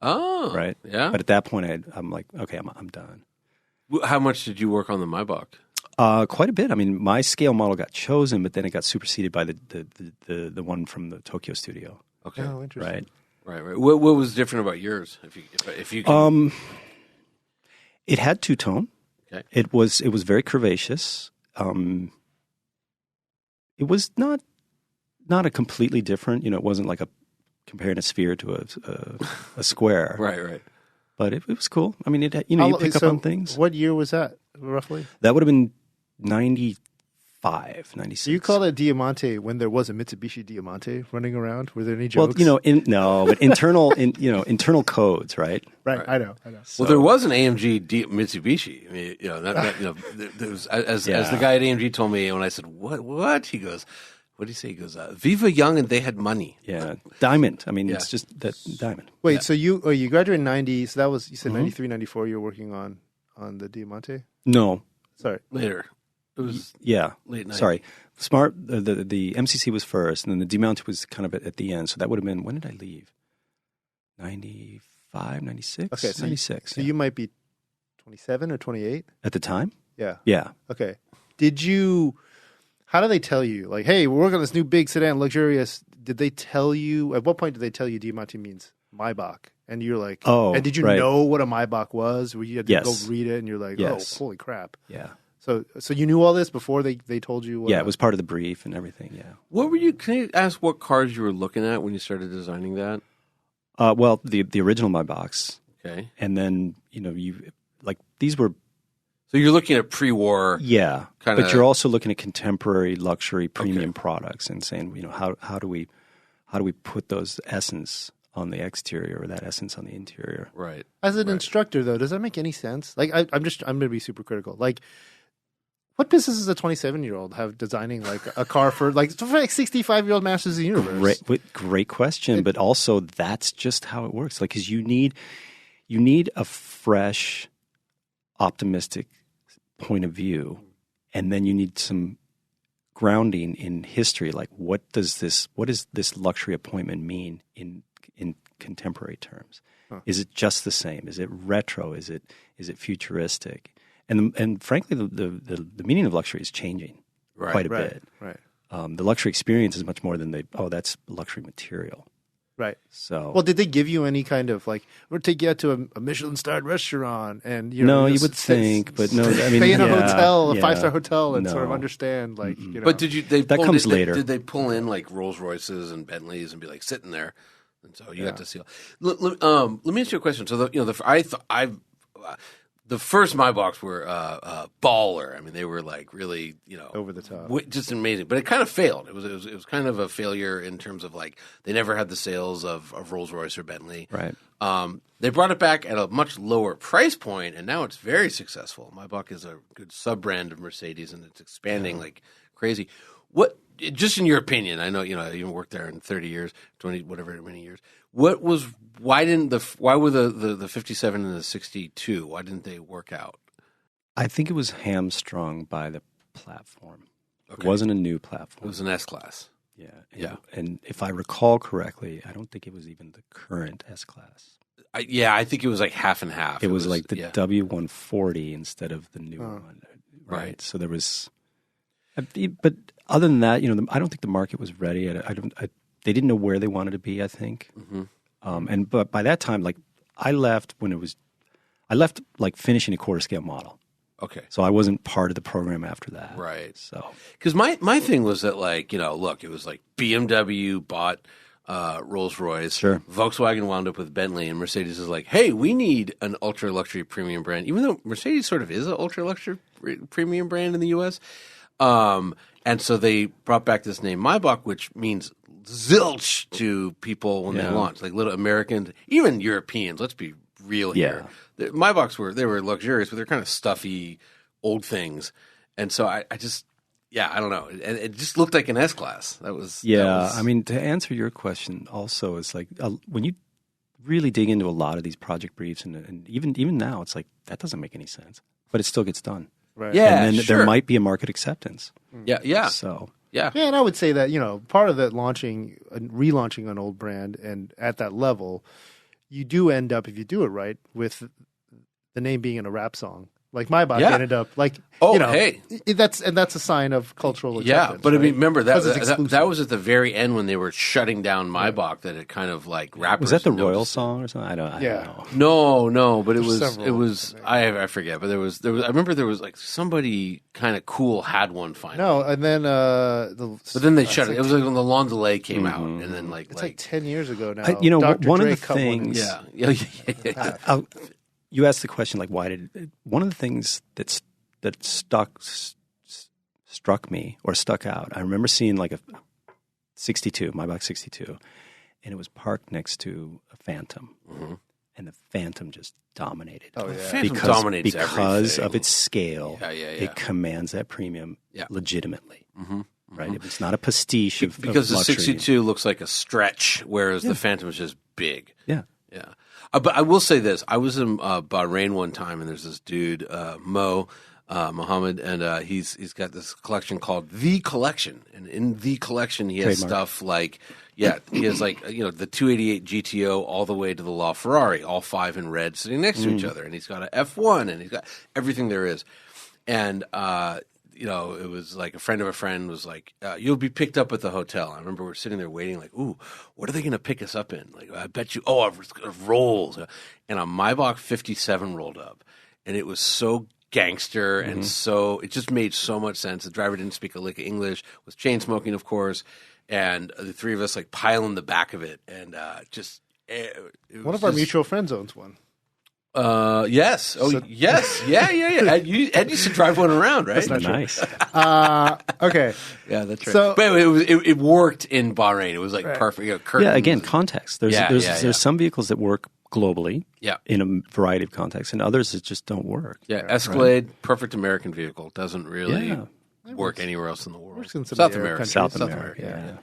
Oh, right. Yeah. But at that point, I'm like, okay, I'm done. How much did you work on the Maybach? Quite a bit. I mean, my scale model got chosen, but then it got superseded by the one from the Tokyo studio. Okay. Oh, interesting. Right. What was different about yours? If you can... It had two-tone. Okay. It was very curvaceous. It was not a completely different. It wasn't like comparing a sphere to a square. Right. But it was cool. I mean, you pick up on things. What year was that roughly? That would have been 95, 96. So you call it Diamante when there was a Mitsubishi Diamante running around? Were there any jokes? Well, but internal codes, right? Right. I know. So, well, there was an AMG Mitsubishi. I mean, there was, as the guy at AMG told me when I said, what? He goes, what did he say? He goes, Viva Young and they had money. Yeah. Diamond. I mean, it's just that diamond. Wait, so you graduated in 90, so that was, you said 93, 94, you were working on the Diamante? No. Sorry. Later. It was late 90s. Sorry. Smart, the MCC was first, and then the Diamante was kind of at the end. So that would have been, when did I leave? 95, 96? Okay, so 96. So you might be 27 or 28? At the time? Yeah. Yeah. Okay. How do they tell you? Like, hey, we're working on this new big sedan, luxurious did they tell you, at what point did they tell you Diamante means Maybach? And you're like, oh, and did you know what a Maybach was? Where you had to go read it and you're like, oh, holy crap. Yeah. So you knew all this before they told you? Yeah, it was part of the brief and everything, yeah. Can you ask what cars you were looking at when you started designing that? Well, the original Maybachs. Okay. And then, these were... So you're looking at pre-war... Yeah, but you're also looking at contemporary luxury premium products and saying, how do we put those essence on the exterior or that essence on the interior? Right. As an instructor, though, does that make any sense? Like, I'm going to be super critical. Like, what business does a 27-year-old have designing like a car for like 65-year-old masters of the universe? Great question, but also that's just how it works. Like, because you need a fresh, optimistic point of view, and then you need some grounding in history. Like, what does this luxury appointment mean in contemporary terms? Huh. Is it just the same? Is it retro? Is it futuristic? And frankly, the meaning of luxury is changing quite a bit. Right. The luxury experience is much more than that's luxury material. Right. So, well, did they give you any kind of like, we'll take you out to a Michelin-starred restaurant and you would think, but no, I mean, stay in a hotel, a 5-star hotel, and sort of understand like. Mm-hmm. But that comes later. Did they pull in like Rolls Royces and Bentleys and be like sitting there, and so you got to see? Let me ask you a question. So the first Maybachs were baller. I mean, they were like really, over the top, just amazing. But it kind of failed. It was kind of a failure in terms of like they never had the sales of Rolls Royce or Bentley. Right. They brought it back at a much lower price point, and now it's very successful. Maybach is a good sub brand of Mercedes, and it's expanding like crazy. What, just in your opinion? I know you worked there in 30 years, 20 whatever many years. Why were the 57 and the 62? Why didn't they work out? I think it was hamstrung by the platform. Okay. It wasn't a new platform. It was an S-Class. Yeah. And if I recall correctly, I don't think it was even the current S-Class. I think it was like half and half. It was like the W140 instead of the new one. Right. So there was... But other than that, I don't think the market was ready. They didn't know where they wanted to be, I think. Mm-hmm. But by that time, like I left like finishing a quarter scale model. Okay. So I wasn't part of the program after that. Right. So because my thing was that like look, it was like BMW bought Rolls Royce. Sure. Volkswagen wound up with Bentley, and Mercedes is like, hey, we need an ultra luxury premium brand, even though Mercedes sort of is an ultra luxury premium brand in the U.S. And so they brought back this name Maybach, which means zilch to people when they launched, like little Americans, even Europeans. Let's be real here. Maybachs were luxurious, but they're kind of stuffy old things. And so I just, I don't know. It just looked like an S-Class. That was. I mean, to answer your question also, it's like when you really dig into a lot of these project briefs and even now, it's like that doesn't make any sense, but it still gets done. Right. Yeah, and then there might be a market acceptance. Yeah. So and I would say that part of that relaunching an old brand, and at that level, you do end up, if you do it right, with the name being in a rap song. Like Maybach ended up like that's a sign of cultural acceptance. Yeah, but I mean, remember that was at the very end when they were shutting down Maybach that it kind of like rappers. Was that the Royal song or something? I don't know. No, but it was I forget, but there was I remember there was like somebody kind of cool had one finally. No, and then but then they shut it. It was like when the Long Delay came out, and then it's like 10 years ago now. Dr. one Dre of the things. Yeah. You asked the question, like, why did one of the things that struck me or stuck out? I remember seeing like a 62, Maybach 62, and it was parked next to a Phantom, and the Phantom just dominated. Oh yeah, Phantom dominates because everything. of its scale. Yeah. It commands that premium legitimately. Mm-hmm. Right, it's not a pastiche because of the 62 looks like a stretch, whereas the Phantom is just big. Yeah. But I will say this: I was in Bahrain one time, and there's this dude Mohammed, and he's got this collection called The Collection, and in The Collection he has stuff like he has like the 288 GTO all the way to the LaFerrari, all 5 in red, sitting next to each other, and he's got an F1, and he's got everything there is, and it was like a friend of a friend was like, you'll be picked up at the hotel. I remember we're sitting there waiting like, ooh, what are they going to pick us up in? Like, I bet you, rolls. And a Maybach 57 rolled up. And it was so gangster and so, it just made so much sense. The driver didn't speak a lick of English, was chain smoking, of course. And the three of us like pile in the back of it. And one of our mutual friends owns one. Yes. Oh, yes. Yeah. Ed used to drive one around, right? That's nice. Okay. Yeah, that's right. So, but it worked in Bahrain. It was like perfect. Yeah, again, context. There's some vehicles that work globally in a variety of contexts, and others that just don't work. Yeah, Escalade, perfect American vehicle. Doesn't really work anywhere else in the world. Works in South America. South America, yeah.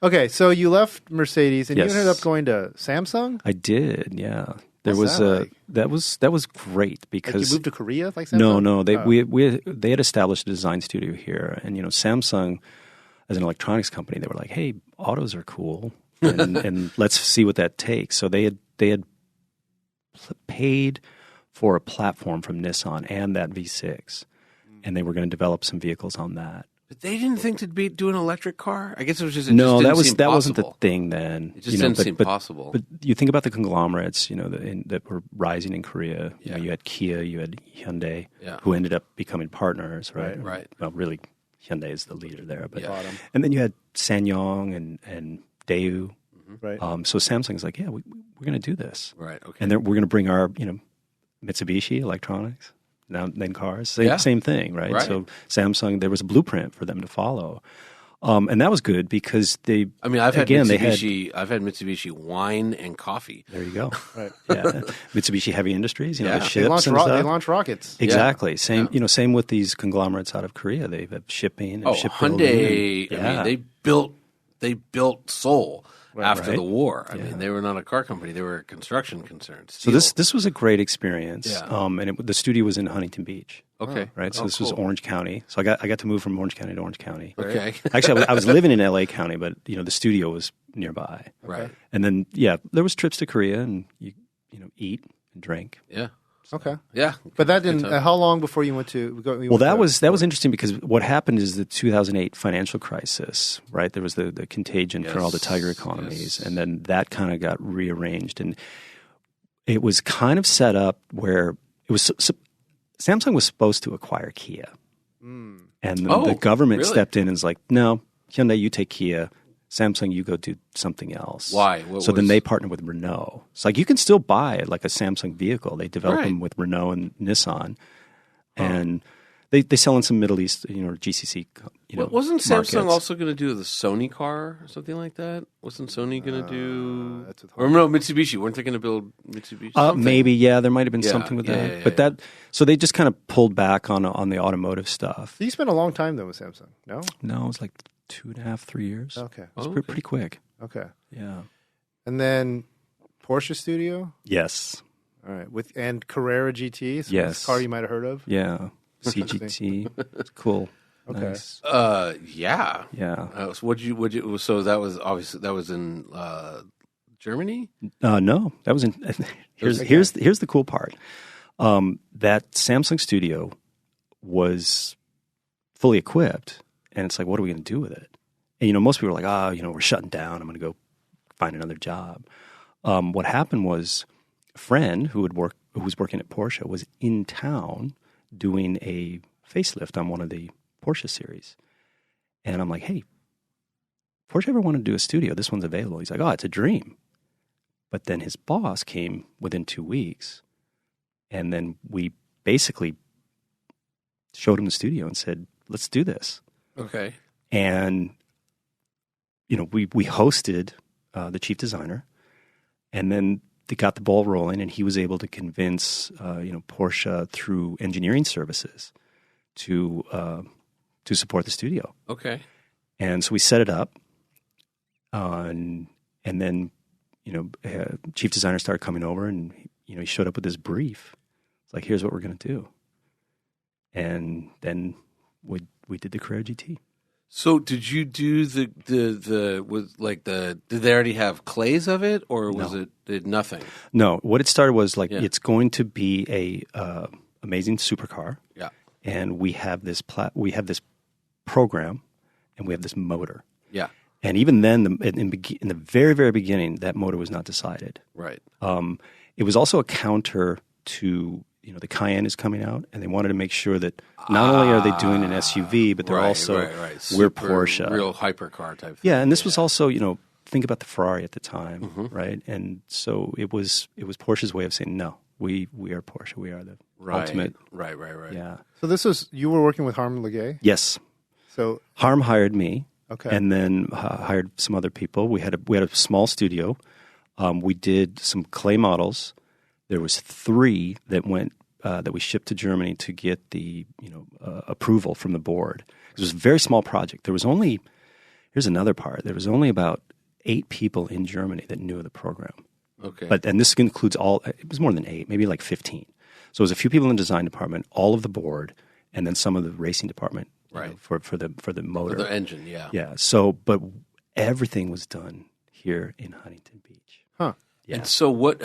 Okay, so you left Mercedes and you ended up going to Samsung? I did, yeah. That was great because you moved to Korea like Samsung? No, they had established a design studio here, and Samsung as an electronics company, they were like, hey, autos are cool, and let's see what that takes. So they had paid for a platform from Nissan and that V6, and they were going to develop some vehicles on that. But they didn't think to do an electric car? I guess it was just that wasn't the thing then. It just didn't seem possible. But you think about the conglomerates, that were rising in Korea. You had Kia, you had Hyundai, who ended up becoming partners, right? Right. Well, really, Hyundai is the leader there, but and then you had SsangYong and Daewoo. Right. So Samsung's like, yeah, we're going to do this, right? Okay. And then we're going to bring our Mitsubishi electronics. Then cars, same thing, right? So Samsung, there was a blueprint for them to follow, and that was good because I've had Mitsubishi wine and coffee. There you go. Right. Yeah, Mitsubishi Heavy Industries, the ships they launch rockets. Exactly. Same, same with these conglomerates out of Korea. They have shipping. And Hyundai. They built Seoul. After the war. I mean, they were not a car company. They were a construction concern. So this was a great experience. Yeah. And the studio was in Huntington Beach. Okay. Right? So this was Orange County. So I got to move from Orange County to Orange County. Okay. Actually, I was living in LA County, but, the studio was nearby. Right. And then, there was trips to Korea and you eat and drink. Yeah. Okay. Yeah. But that didn't. How long before you went to? That was interesting because what happened is the 2008 financial crisis. Right, there was the contagion for all the tiger economies, and then that kind of got rearranged, and it was kind of set up where it was. Samsung was supposed to acquire Kia, and the government stepped in and was like, "No, Hyundai, you take Kia." Samsung, you go do something else. Why? Then they partnered with Renault. It's like you can still buy like a Samsung vehicle. They develop them with Renault and Nissan, and they sell in some Middle East, or GCC. Wasn't Samsung markets. also going to do the Sony car or something like that? Wasn't Sony going to do? Or no, Mitsubishi. Weren't they going to build Mitsubishi? Maybe, there might have been something with that. But so they just kind of pulled back on the automotive stuff. You spent a long time though with Samsung. No, it was like 2.5, 3 years. Okay. It was pretty quick. Okay. Yeah. And then Porsche Studio? Yes. All right. And Carrera GT? So yes. A car you might have heard of? Yeah. CGT. It's cool. Okay. Nice. Yeah. Yeah. So that was obviously in Germany? No, that was in. Here's the cool part. That Samsung studio was fully equipped. And it's like, what are we going to do with it? And, most people are like, we're shutting down. I'm going to go find another job. What happened was a friend who was working at Porsche was in town doing a facelift on one of the Porsche series. And I'm like, hey, Porsche ever wanted to do a studio? This one's available. He's like, oh, it's a dream. But then his boss came within 2 weeks. And then we basically showed him the studio and said, let's do this. Okay. And, we hosted the chief designer, and then they got the ball rolling, and he was able to convince, Porsche through engineering services to support the studio. Okay. And so we set it up, and then, chief designer started coming over, and, he showed up with this brief. It's like, here's what we're going to do. And then we did the Carrera GT. So did you do did they already have clays of it, or was it nothing? No, what it started was it's going to be a amazing supercar. Yeah. and we have this program, and we have this motor. Yeah. And even then, in the very, very beginning, that motor was not decided. Right. It was also a counter to, the Cayenne is coming out, and they wanted to make sure that not only are they doing an SUV, but they're also, we're Porsche. Real hypercar type thing. Yeah, and this was also, think about the Ferrari at the time, right? And so it was Porsche's way of saying, no, we are Porsche. We are the ultimate. Right. Yeah. So you were working with Harm Legay? Yes. So Harm hired me. Okay. And then hired some other people. We had a small studio. We did some clay models. There was 3 that went that we shipped to Germany to get the approval from the board. It was a very small project. There was only here's another part. There was only about 8 people in Germany that knew the program. Okay. And this includes all. It was more than 8, maybe like 15. So it was a few people in the design department, all of the board, and then some of the racing department. Right. For the motor. For the engine, yeah. Yeah. So, but everything was done here in Huntington Beach. Huh. Yeah. And so what,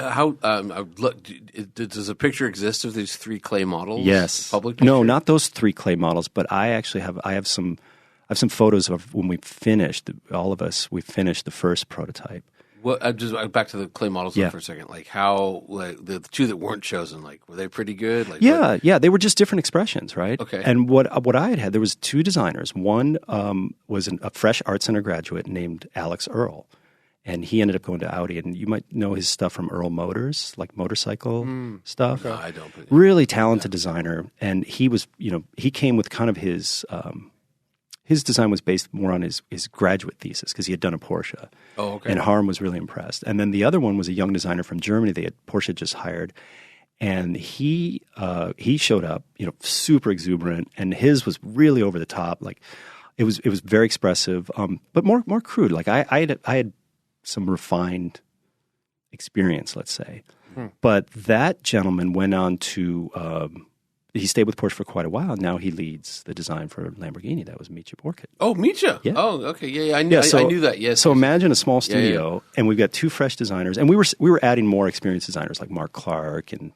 does a picture exist of these 3 clay models? Yes. Public picture? No, not those 3 clay models, but I actually have some photos of when we finished, all of us, we finished the first prototype. Well, just back to the clay models for a second. Like how the 2 that weren't chosen, like were they pretty good? Like yeah, they were just different expressions, right? Okay. And what I had there was 2 designers. One was a fresh art center graduate named Alex Earl, and he ended up going to Audi. And you might know his stuff from Earl Motors, like motorcycle stuff. No, I don't. But, really talented designer, and he was he came with kind of his design was based more on his graduate thesis because he had done a Porsche. Oh, okay. And Harm was really impressed. And then the other one was a young designer from Germany Porsche just hired. And he showed up, super exuberant, and his was really over the top. Like it was very expressive, but more crude. Like I had some refined experience, let's say. But that gentleman went on to he stayed with Porsche for quite a while. Now he leads the design for Lamborghini. That was Mitja Borkert. Oh, Mitja. Yeah. Oh, okay. Yeah. I knew that. Yes. So imagine a small studio, and we've got 2 fresh designers, and we were adding more experienced designers like Mark Clark and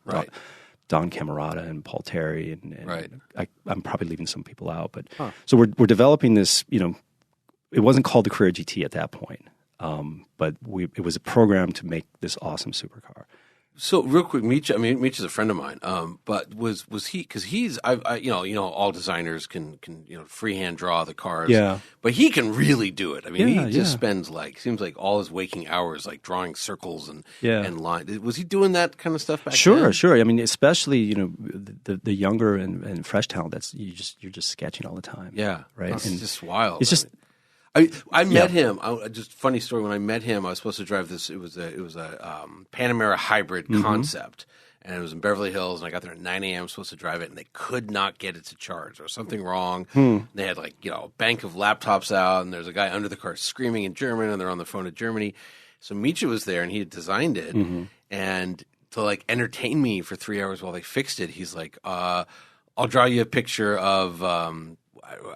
Don Camerata and Paul Terry, and I'm probably leaving some people out, but so we're developing this. It wasn't called the Carrera GT at that point, but it was a program to make this awesome supercar. So real quick, Mitja's a friend of mine. But was he? Because he's, all designers can freehand draw the cars. Yeah. But he can really do it. I mean, he just spends seems like all his waking hours drawing circles and lines. Was he doing that kind of stuff back then? Sure. I mean, especially the younger and fresh talent. You're just sketching all the time. Yeah. Right. It's just wild. It's just. I met him. Just funny story. When I met him, I was supposed to drive this. It was a Panamera hybrid concept, and it was in Beverly Hills. And I got there at 9 a.m. I was supposed to drive it, and they could not get it to charge. There was something wrong. They had a bank of laptops out, and there's a guy under the car screaming in German, and they're on the phone to Germany. So Mitja was there, and he had designed it, and to entertain me for 3 hours while they fixed it, he's like, "I'll draw you a picture of."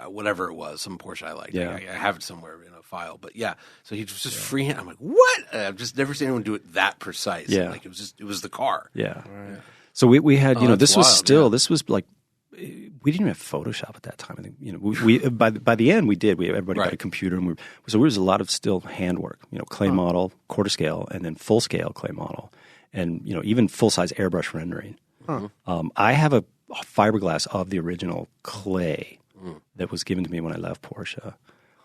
Whatever it was, some Porsche I liked. Yeah. I have it somewhere in a file. But yeah, so he was just freehand. I'm like, what? I've just never seen anyone do it that precise. Yeah. It was the car. Yeah. Right. So we had, this was wild, still, this was we didn't even have Photoshop at that time. I think, we by the end we did. Everybody got a computer, and so there was a lot of still handwork. Clay model, quarter scale, and then full scale clay model, and even full size airbrush rendering. I have a fiberglass of the original clay that was given to me when I left Porsche.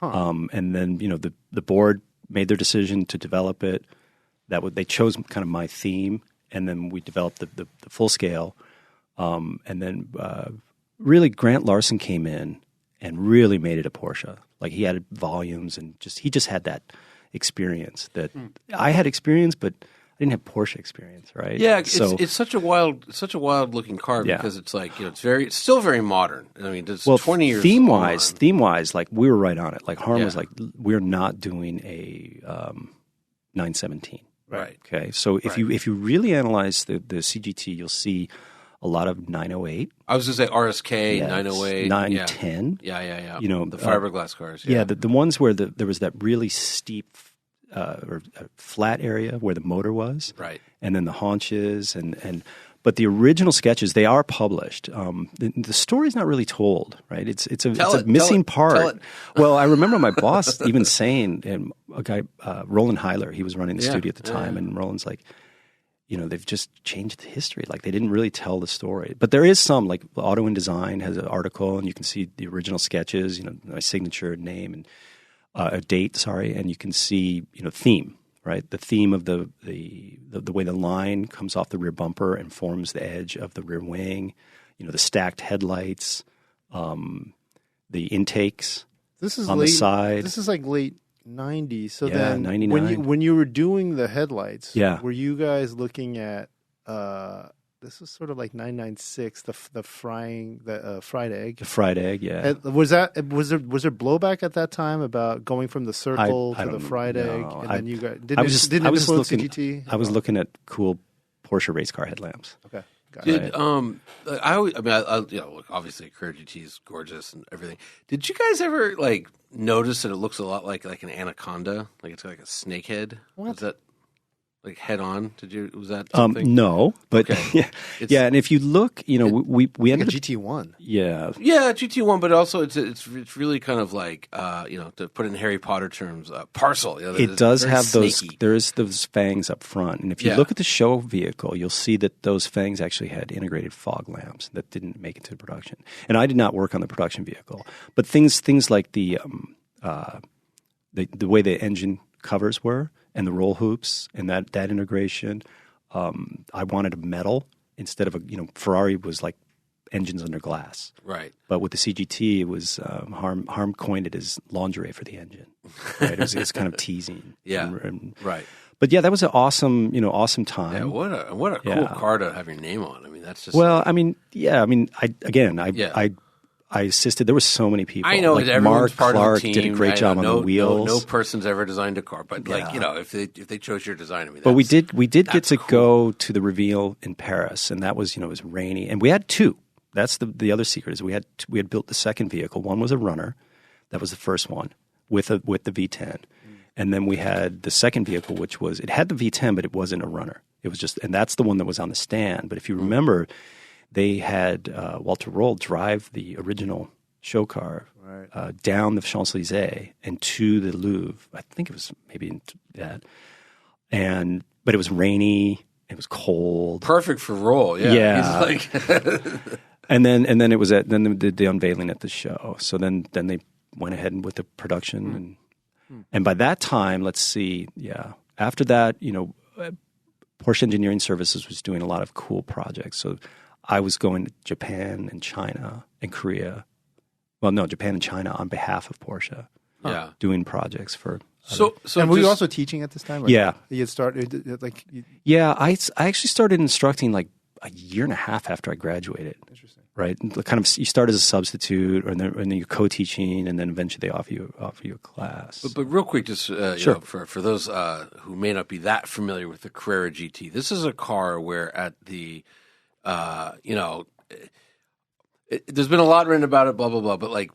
And then, the board made their decision to develop it. They chose kind of my theme, and then we developed the full scale. And then really Grant Larson came in and really made it a Porsche. Like he added volumes and he just had that experience that I had experience, but I didn't have Porsche experience, right? Yeah, it's such a wild looking car because it's it's still very modern. I mean, it's 20 years. Theme wise, like we were right on it. Like Harm was like, we're not doing a 917. Right. Okay. So if you really analyze the CGT, you'll see a lot of 908. I was going to say RSK, 908. 910. Yeah. The fiberglass cars. Yeah, the ones where there was that really steep or flat area where the motor was, right, and then the haunches, But the original sketches, they are published. The story's not really told, right? It's a missing part. Well, I remember my boss even saying, and a guy, Roland Heiler, he was running the studio at the time, and Roland's like, they've just changed the history. Like, they didn't really tell the story. But there is some, like Auto and Design has an article, and you can see the original sketches, my signature, name, and a date, and you can see, theme. Right, the theme of the way the line comes off the rear bumper and forms the edge of the rear wing, the stacked headlights, the intakes on the side. This is like late 90s. So yeah, then 99. when you were doing the headlights, yeah. were you guys looking at this was sort of like 996, the fried egg. The fried egg, yeah. Was there blowback at that time about going from the circle to the fried egg? And then you guys didn't influence CGT? I was looking at cool Porsche race car headlamps. Okay. Look, obviously Carrera GT is gorgeous and everything. Did you guys ever notice that it looks a lot like an anaconda? Like it's like a snake head? What? Is that like head on? Was that something? No, but okay. yeah. And if you look, we ended up GT1. Yeah, GT1, but also it's really kind of like to put it in Harry Potter terms, parcel. It does have snaky. There's those fangs up front, and if you look at the show vehicle, you'll see that those fangs actually had integrated fog lamps that didn't make it to production. And I did not work on the production vehicle, but things like the way the engine covers were. And the roll hoops and that integration, I wanted a metal instead of Ferrari was like engines under glass. Right. But with the CGT, it was Harm coined it as lingerie for the engine. Right. It was kind of teasing. Yeah. Right. But yeah, that was an awesome time. Yeah. What a cool car to have your name on. I mean, that's just. Well, I assisted. There were so many people. I know, like Mark Clark did a great job on the wheels. No person's ever designed a car, but if they chose your design, but we did get to go to the reveal in Paris, and that was it was rainy, and we had two. That's the other secret is we had built the second vehicle. One was a runner, that was the first one with the V10, and then we had the second vehicle, which was it had the V10, but it wasn't a runner. It was just, and that's the one that was on the stand. But if you remember. They had Walter Roll drive the original show car down the Champs-Élysées and to the Louvre. I think it was maybe that. But it was rainy. It was cold. Perfect for Roll. Yeah. He's and then it was then they did the unveiling at the show. So then they went ahead with the production and by that time, let's see, after that, Porsche Engineering Services was doing a lot of cool projects. So I was going to Japan and China and Korea. Well, no, Japan and China on behalf of Porsche. Yeah. Doing projects for. So and were you also teaching at this time? Yeah. You had started Yeah, I actually started instructing like a year and a half after I graduated. Interesting. Right. Kind of, you start as a substitute, and then you're co-teaching, and then eventually they offer you a class. But real quick, just sure. For those who may not be that familiar with the Carrera GT, this is a car where at the there's been a lot written about it, blah blah blah. But like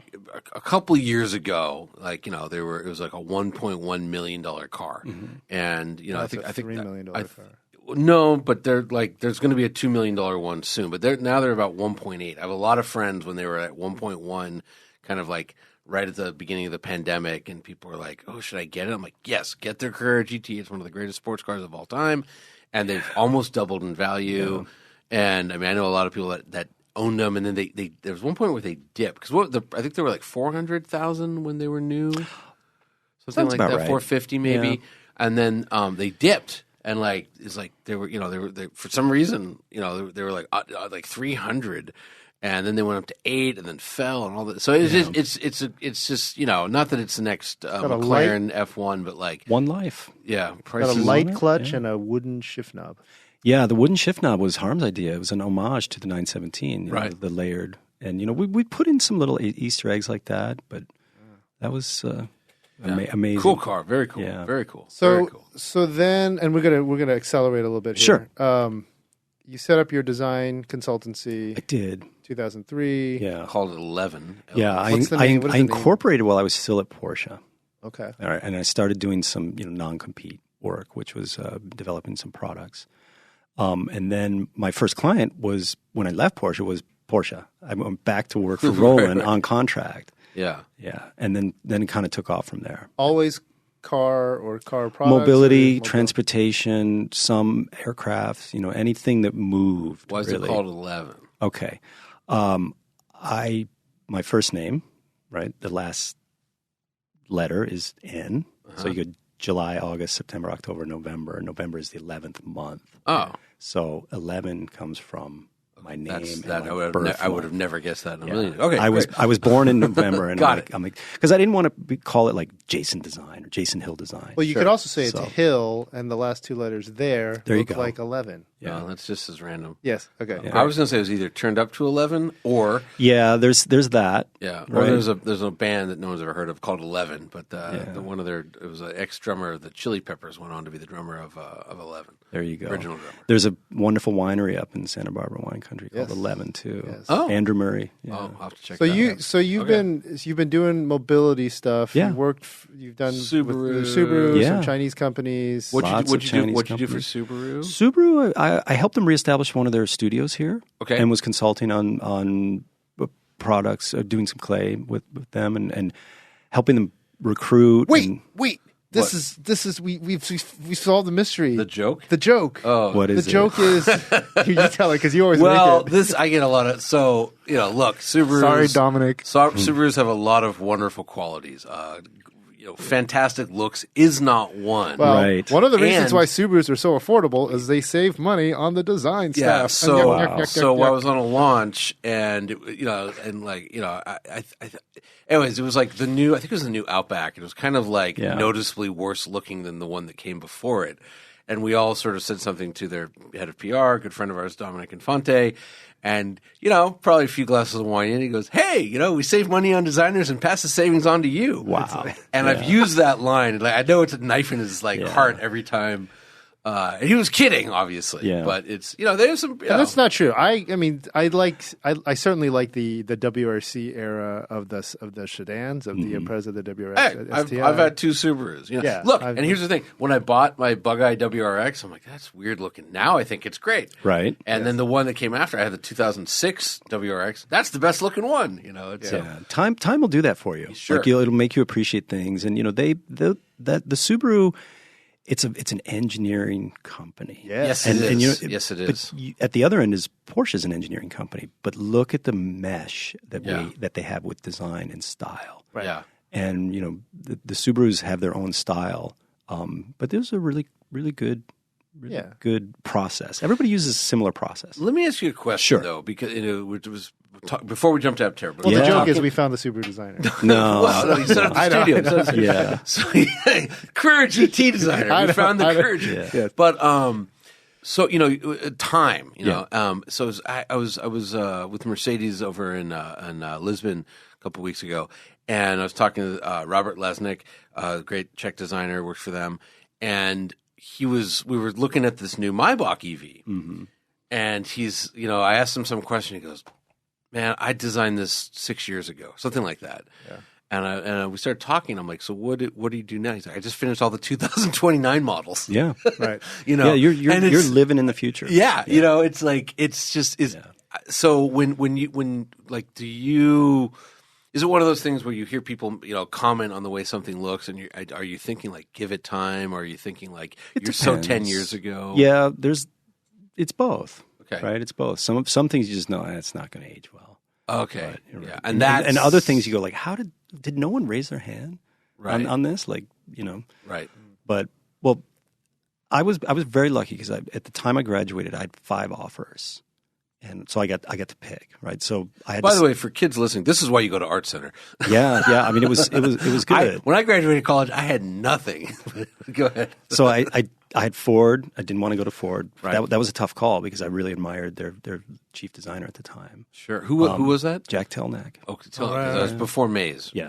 a couple years ago, it was like a $1.1 million car, and I think $3 million car. No, but they're there's going to be a $2 million one soon. But they're about 1.8. I have a lot of friends when they were at 1.1, kind of like right at the beginning of the pandemic, and people were like, "Oh, should I get it?" I'm like, "Yes, get their Carrera GT. It's one of the greatest sports cars of all time," and they've almost doubled in value. Yeah. And I mean, I know a lot of people that owned them, and then they there was one point where they dipped because I think they were like 400,000 when they were new, something like that, right. 450 maybe, yeah. And then they dipped, and it's like they were for some reason they were like 300, and then they went up to 8, and then fell, and all that. So it's just not that it's the next McLaren F1, but like one life, yeah, got a light clutch and a wooden shift knob. Yeah, the wooden shift knob was Harm's idea. It was an homage to the 917, right? The layered, and we put in some little Easter eggs like that, but that was amazing. Cool car, very cool, very cool. So then, and we're gonna accelerate a little bit here. Sure. You set up your design consultancy. I did. 2003. Yeah. Called it 11. Yeah, I incorporated while I was still at Porsche. Okay. All right, and I started doing some non-compete work, which was developing some products. And then my first client was, when I left Porsche, was Porsche. I went back to work for Roland on contract. Yeah. Yeah. And then it kind of took off from there. Always car or car products? Mobility, transportation, some aircraft, anything that moved. Why is really. it called 11? Okay. My first name, right? The last letter is N. So you go July, August, September, October, November. November is the 11th month. Oh. So 11 comes from my name. I would have never guessed that in a million. Okay, I was born in November, and Got it. I'm like, because I didn't want to call it like Jason Design or Jason Hill Design. Well, you could also say it's Hill, and the last two letters there you look go. like 11. Yeah, that's just as random. Yes. Okay. Yeah. I was going to say it was either turned up to 11 or there's that. yeah, Right. or there's a band that no one's ever heard of called 11, but it was an ex drummer of the Chili Peppers went on to be the drummer of 11. There you go. Original drummer. There's a wonderful winery up in Santa Barbara wine country called 11 too. Yes. Oh. Andrew Murray. Yeah. Oh, I'll have to check. So that you've out. been doing mobility stuff. Yeah. You've done Subaru. with Subaru, Yeah. some Chinese companies. Lots of What'd you do Chinese for Subaru? Subaru, I helped them reestablish one of their studios here. Okay. And was consulting on products, doing some clay with them, and helping them recruit. Wait. This is we've solved the mystery. The joke? The joke. Oh, What is the joke is you tell it because you always well, make it. I get a lot of look, Subarus. Sorry, Dominic. Subarus have a lot of wonderful qualities. Fantastic looks is not one. Well, Right. one of the reasons And- why Subarus are so affordable is they save money on the design Yeah, stuff. so And I was on a launch, and anyways, it was like the new. I think it was the new Outback. It was kind of like noticeably worse looking than the one that came before it. And we all sort of said something to their head of PR, good friend of ours, Dominic Infante, and probably a few glasses of wine in. He goes, "Hey, we save money on designers and pass the savings on to you." Wow. And I've used that line. Like, I know it's a knife in his heart every time. And he was kidding, obviously. Yeah. But it's there's some. And that's not true. I certainly like the WRC era of the sedans of the Impreza, the WRX. Hey, STI. I've had two Subarus. Yeah, Look, and here's the thing: when I bought my Bug-Eye WRX, I'm like, that's weird looking. Now I think it's great. Right. And then the one that came after, I had the 2006 WRX. That's the best looking one. It's Time will do that for you. Sure. Like it'll make you appreciate things, and the Subaru. It's an engineering company. Yes, and, it is. And, yes, it but is. At the other end is Porsche's an engineering company. But look at the mesh that that they have with design and style. Right. Yeah. And the Subarus have their own style, but there's a really good process. Everybody uses a similar process. Let me ask you a question, Sure. though, because it was before we jumped to Aptera. Well, the joke is we found the Subaru designer. No, well, you set up the studio. I know. Yeah. So, Carrera GT designer. We found the Carrera GT. Yeah. But so time. So I was with Mercedes over in Lisbon a couple of weeks ago, and I was talking to Robert Lesnick, great Czech designer, works for them, and we were looking at this new Maybach EV, and he's I asked him some question. He goes, "Man, I designed this 6 years ago," something like that. Yeah. And we started talking. I'm like, "So what do you do now?" He's like, "I just finished all the 2029 models." Yeah, Right. Yeah, you're living in the future. Yeah, it's like it's just is. Yeah. So when do you? Is it one of those things where you hear people comment on the way something looks, and are you thinking like give it time, or are you thinking like you're so 10 years ago? Yeah, it's both. Okay, right, it's both. Some things you just know it's not going to age well. Okay, right. Yeah, and other things you go like, how did no one raise their hand on this? Like right. But I was very lucky because at the time I graduated, I had 5 offers. And so I got to pick, right? So I had. By the way, for kids listening, this is why you go to Art Center. Yeah. I mean, it was good. When I graduated college, I had nothing. Go ahead. So I had Ford. I didn't want to go to Ford. Right. That was a tough call because I really admired their chief designer at the time. Sure. Who was that? Jack Telnack. Oh, that was before Mays. Yeah.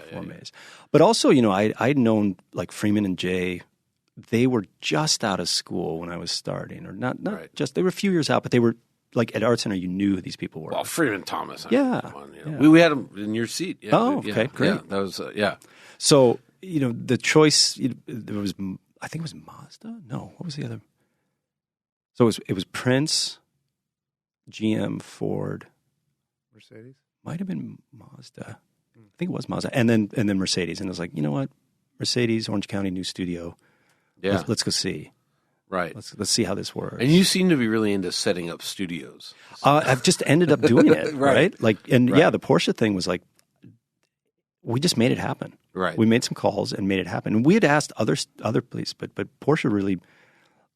Before Mays. But also, I'd known like Freeman and Jay. They were just out of school when I was starting, or not right. just. They were a few years out, but they were. Like at Art Center, you knew who these people were. Well, Freeman Thomas. Yeah. We had him in your seat. Yeah, oh, okay, great. Yeah, that was So the choice there was. I think it was Mazda. No, what was the other? So it was Prince, GM, Ford, Mercedes? might have been Mazda. I think it was Mazda. And then Mercedes. And I was like, you know what? Mercedes, Orange County, new studio. Yeah. Let's go see. Right. Let's see how this works. And you seem to be really into setting up studios. I've just ended up doing it, right? Like, and Right. yeah, the Porsche thing was like, we just made it happen. Right. We made some calls and made it happen. And we had asked other places, but Porsche really,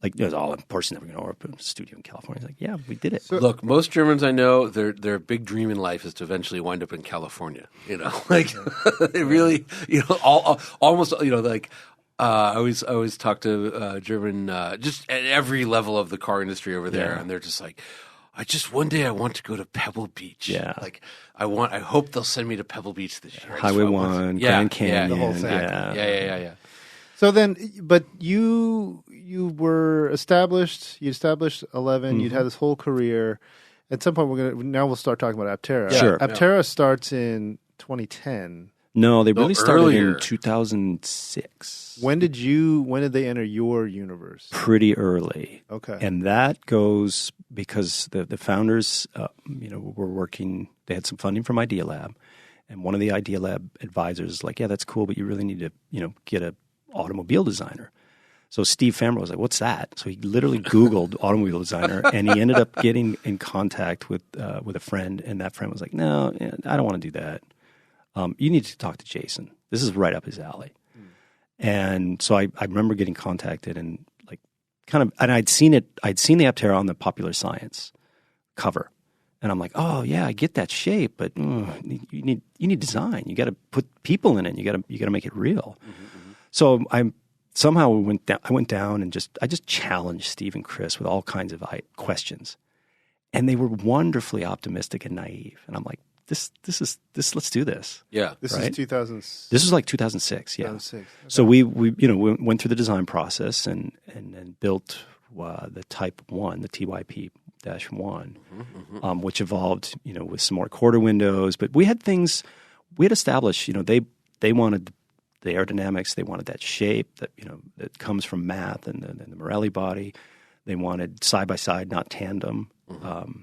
like, it was all Porsche's never going to open a studio in California. It's like, yeah, we did it. So- Look, most Germans I know, their big dream in life is to eventually wind up in California. You know, like they really, you know, almost, you know, like. I always talk to German, just at every level of the car industry over there, and they're just like, one day I want to go to Pebble Beach. Yeah. Like I hope they'll send me to Pebble Beach this year. Highway 1, Grand Canyon. the whole thing. Yeah. So then, but you were established. You established 11. You'd had this whole career. At some point, we'll start talking about Aptera. Sure. Aptera starts in 2010. No, they really started earlier. in 2006. When did they enter your universe? Pretty early. Okay. And that goes because the founders, were working. They had some funding from Idea Lab, and one of the Idea Lab advisors is like, "Yeah, that's cool, but you really need to, get an automobile designer." So Steve Famro was like, "What's that?" So he literally Googled automobile designer, and he ended up getting in contact with a friend, and that friend was like, "No, I don't want to do that. You need to talk to Jason. This is right up his alley." And so I remember getting contacted and I'd seen the Aptera on the Popular Science cover. And I'm like, "Oh yeah, I get that shape, but you need design. You got to put people in it. You got to make it real." Mm-hmm. So I went down and I just challenged Steve and Chris with all kinds of questions. And they were wonderfully optimistic and naive. And I'm like, This let's do this. Yeah. This right? is 2000. This was like 2006, yeah. 2006. Okay. So we went through the design process and built the Type 1, the TYP-1, which evolved, with some more quarter windows. But we had established, they wanted the aerodynamics, they wanted that shape that, that comes from math and the Morelli body. They wanted side-by-side, not tandem. Mm-hmm.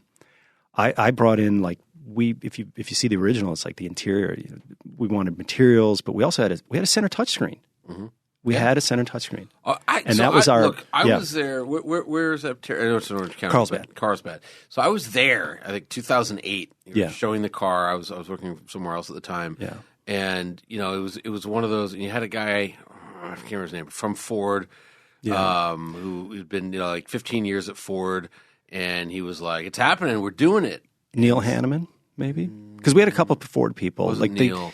I brought in if you see the original, it's like the interior. We wanted materials, but we also had a center touchscreen. Mm-hmm. We had a center touchscreen, I was there. Where's Aptera? I know it's in Orange County. Carlsbad. So I was there. I think 2008. You were showing the car. I was working somewhere else at the time. Yeah, and it was one of those. And you had a guy, I can't remember his name, from Ford, who had been 15 years at Ford, and he was like, "It's happening. We're doing it." Neil Hanneman. Maybe because we had a couple of Ford people. Wasn't Neil.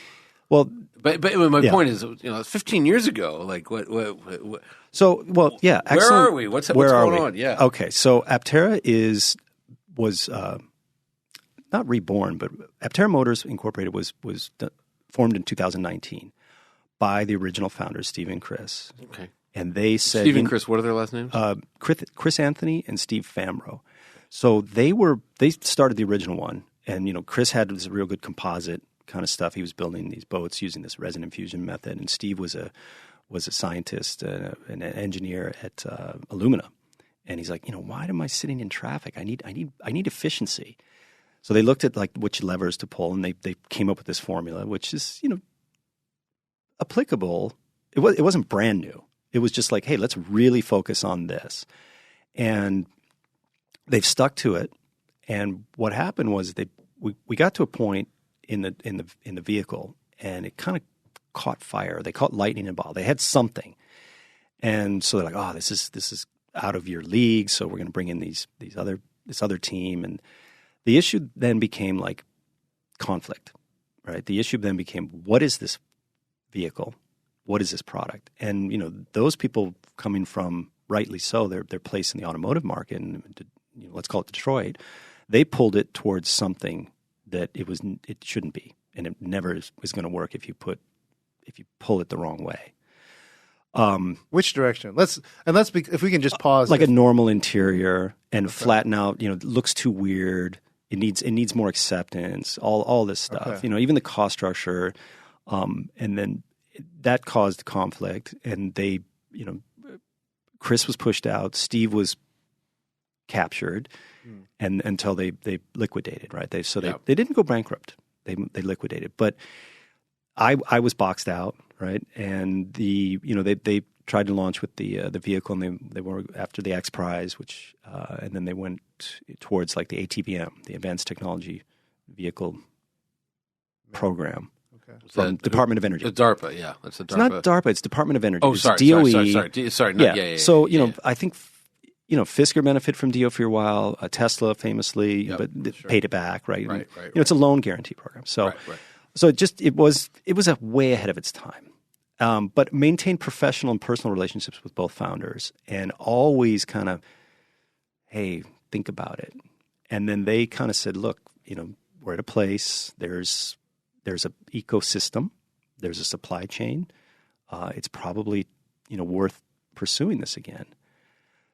But my point is, it's 15 years ago. Like what? So yeah. Where are we? What's going on? Yeah. Okay. So Aptera was not reborn, but Aptera Motors Incorporated was formed in 2019 by the original founders, Steve and Chris. Okay. And they said, Steve and Chris. What are their last names? Chris Anthony and Steve Famro. So they started the original one. And, Chris had this real good composite kind of stuff. He was building these boats using this resin infusion method. And Steve was a scientist, an engineer at Illumina. And he's like, why am I sitting in traffic? I need efficiency. So they looked at which levers to pull, and they came up with this formula, which is, applicable. It wasn't brand new. It was just like, hey, let's really focus on this. And they've stuck to it. And what happened was we got to a point in the vehicle, and it kind of caught fire. They caught lightning in a bottle. They had something, and so they're like, "Oh, this is out of your league." So we're going to bring in this other team, and the issue then became conflict, right? The issue then became, what is this vehicle? What is this product? And those people coming from, rightly so, their place in the automotive market, and let's call it Detroit. They pulled it towards something that it shouldn't be, and it never is going to work if you pull it the wrong way. Which direction? If we can just pause. A normal interior and flatten out. It looks too weird. It needs more acceptance. All this stuff. Okay. Even the cost structure, and then that caused conflict. And they, Chris was pushed out. Steve was captured and until they liquidated, right? They didn't go bankrupt. They liquidated. But I was boxed out, right? And they tried to launch with the vehicle, and they were after the X Prize, which and then they went towards like the ATVM, the Advanced Technology Vehicle Program. From Department of Energy. The DARPA, yeah. That's the DARPA. It's not DARPA, it's Department of Energy. Oh, it's sorry. DOE. Sorry. Yeah. So, I think, Fisker benefited from DO for a while. Tesla famously, but paid it back, right? Right. It's a loan guarantee program. So, so it was a way ahead of its time. But maintained professional and personal relationships with both founders, and always kind of, hey, think about it. And then they kind of said, look, we're at a place. There's an ecosystem. There's a supply chain. It's probably worth pursuing this again.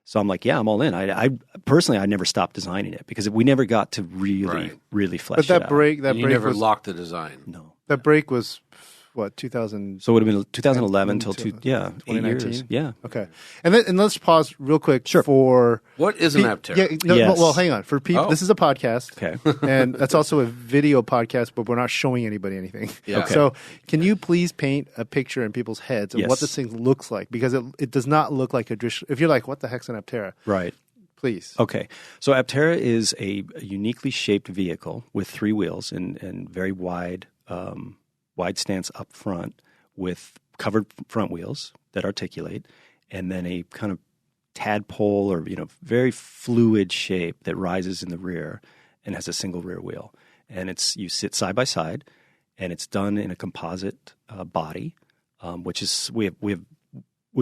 So I'm like, yeah, I'm all in. I personally, I never stopped designing it because we never got to really flesh it out. But that break never was, locked the design. No, that break was what 2000. So it would have been 2011 until 2019. 8 years. Yeah. Okay, and let's pause real quick for what is an Aptera? Well, hang on. For people, this is a podcast, okay, and that's also a video podcast, but we're not showing anybody anything. Yeah. Okay. So, can you please paint a picture in people's heads of what this thing looks like? Because it does not look like a traditional. If you're like, what the heck's an Aptera? Right. Please. Okay. So Aptera is a uniquely shaped vehicle with 3 wheels and very wide stance up front with covered front wheels that articulate, and then a kind of tadpole or very fluid shape that rises in the rear and has a single rear wheel. And you sit side by side, and it's done in a composite body, which is we've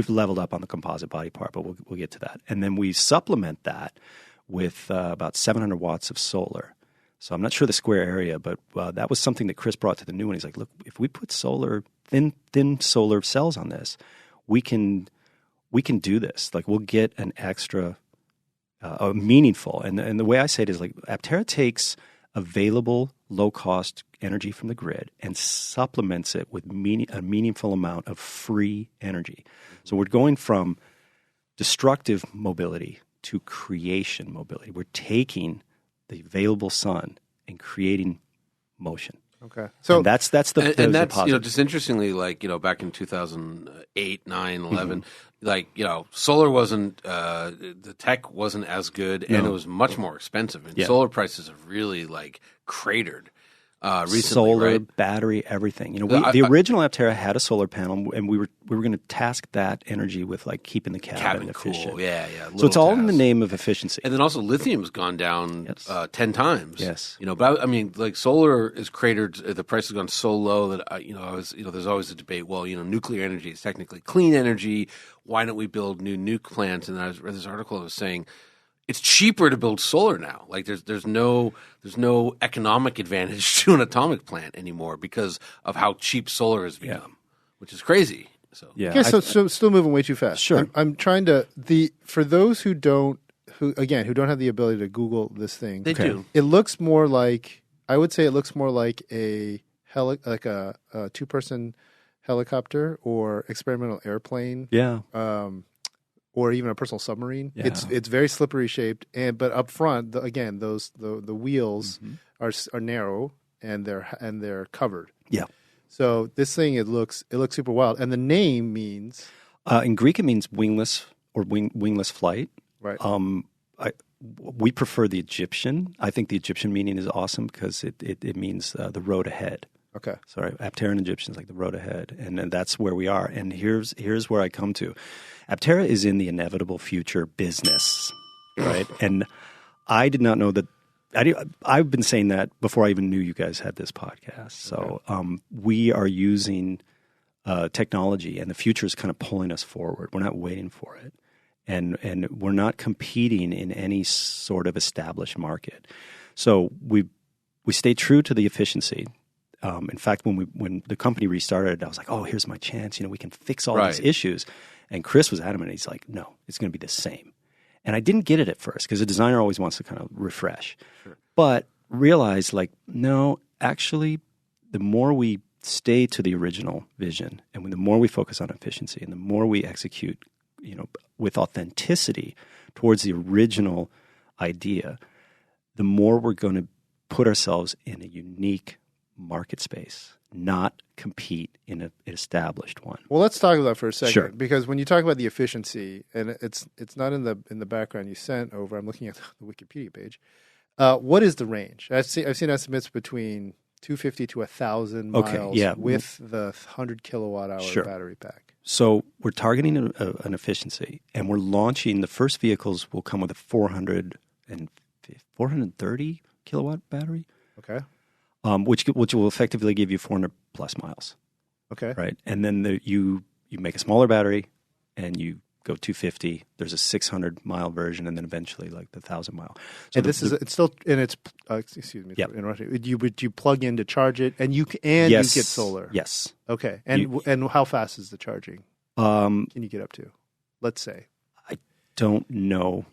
leveled up on the composite body part, but we'll get to that. And then we supplement that with about 700 watts of solar. So I'm not sure the square area, but that was something that Chris brought to the new one. He's like, look, if we put thin solar cells on this, we can do this. Like, we'll get an extra meaningful. And the way I say it is like Aptera takes available low-cost energy from the grid and supplements it with a meaningful amount of free energy. So we're going from destructive mobility to creation mobility. We're taking the available sun and creating motion. Okay, so and that's the positive. Just interestingly, like back in 2008, 9, 11, like solar wasn't the tech wasn't as good, and it was much more expensive. And solar prices have really like cratered recently. Solar, right? battery, everything. The original Aptera had a solar panel, and we were going to task that energy with like keeping the cabin efficient. Cool. Yeah. So it's all in the name of efficiency. And then also lithium's gone down 10 times. Yes. But I mean, like solar is cratered. The price has gone so low that there's always a debate. Well, nuclear energy is technically clean energy. Why don't we build new nuke plants? And I read this article that was saying it's cheaper to build solar now. Like there's no economic advantage to an atomic plant anymore because of how cheap solar has become, which is crazy. So so still moving way too fast. Sure, I'm trying to for those who don't have the ability to Google this thing. They do. It looks more like a 2-person helicopter or experimental airplane. Yeah. Or even a personal submarine. Yeah. It's very slippery shaped, but up front, the wheels are narrow and they're covered. Yeah. So this thing it looks super wild, and the name means in Greek it means wingless or wingless flight. Right. We prefer the Egyptian. I think the Egyptian meaning is awesome because it means the road ahead. Okay. Sorry, Aptera in Egyptian is like the road ahead, and that's where we are. And here's where I come to. Aptera is in the inevitable future business, right? And I did not know that. I've been saying that before I even knew you guys had this podcast. So we are using technology, and the future is kind of pulling us forward. We're not waiting for it, and we're not competing in any sort of established market. So we stay true to the efficiency. In fact, when the company restarted, I was like, "Oh, here's my chance. We can fix all these issues." And Chris was adamant. He's like, "No, it's going to be the same." And I didn't get it at first because a designer always wants to kind of refresh, but realized like, no, actually, the more we stay to the original vision, and the more we focus on efficiency, and the more we execute, with authenticity towards the original idea, the more we're going to put ourselves in a unique market space, not compete in an established one. Well, let's talk about that for a second, Sure. because when you talk about the efficiency, and it's not in the background you sent over. I'm looking at the Wikipedia page. What is the range? I've seen estimates between 250 to 1,000 miles with the 100 kilowatt hour battery pack. So we're targeting an efficiency, and we're launching the first vehicles will come with a 430 kilowatt battery. Okay. Which will effectively give you 400 plus miles. Okay. Right. And then you make a smaller battery and you go 250. There's a 600 mile version, and then eventually like the 1,000 mile. So and it's still in its. Excuse me for interrupting. You plug in to charge it, and you get solar. Yes. Okay. And how fast is the charging? Can you get up to? Let's say. I don't know.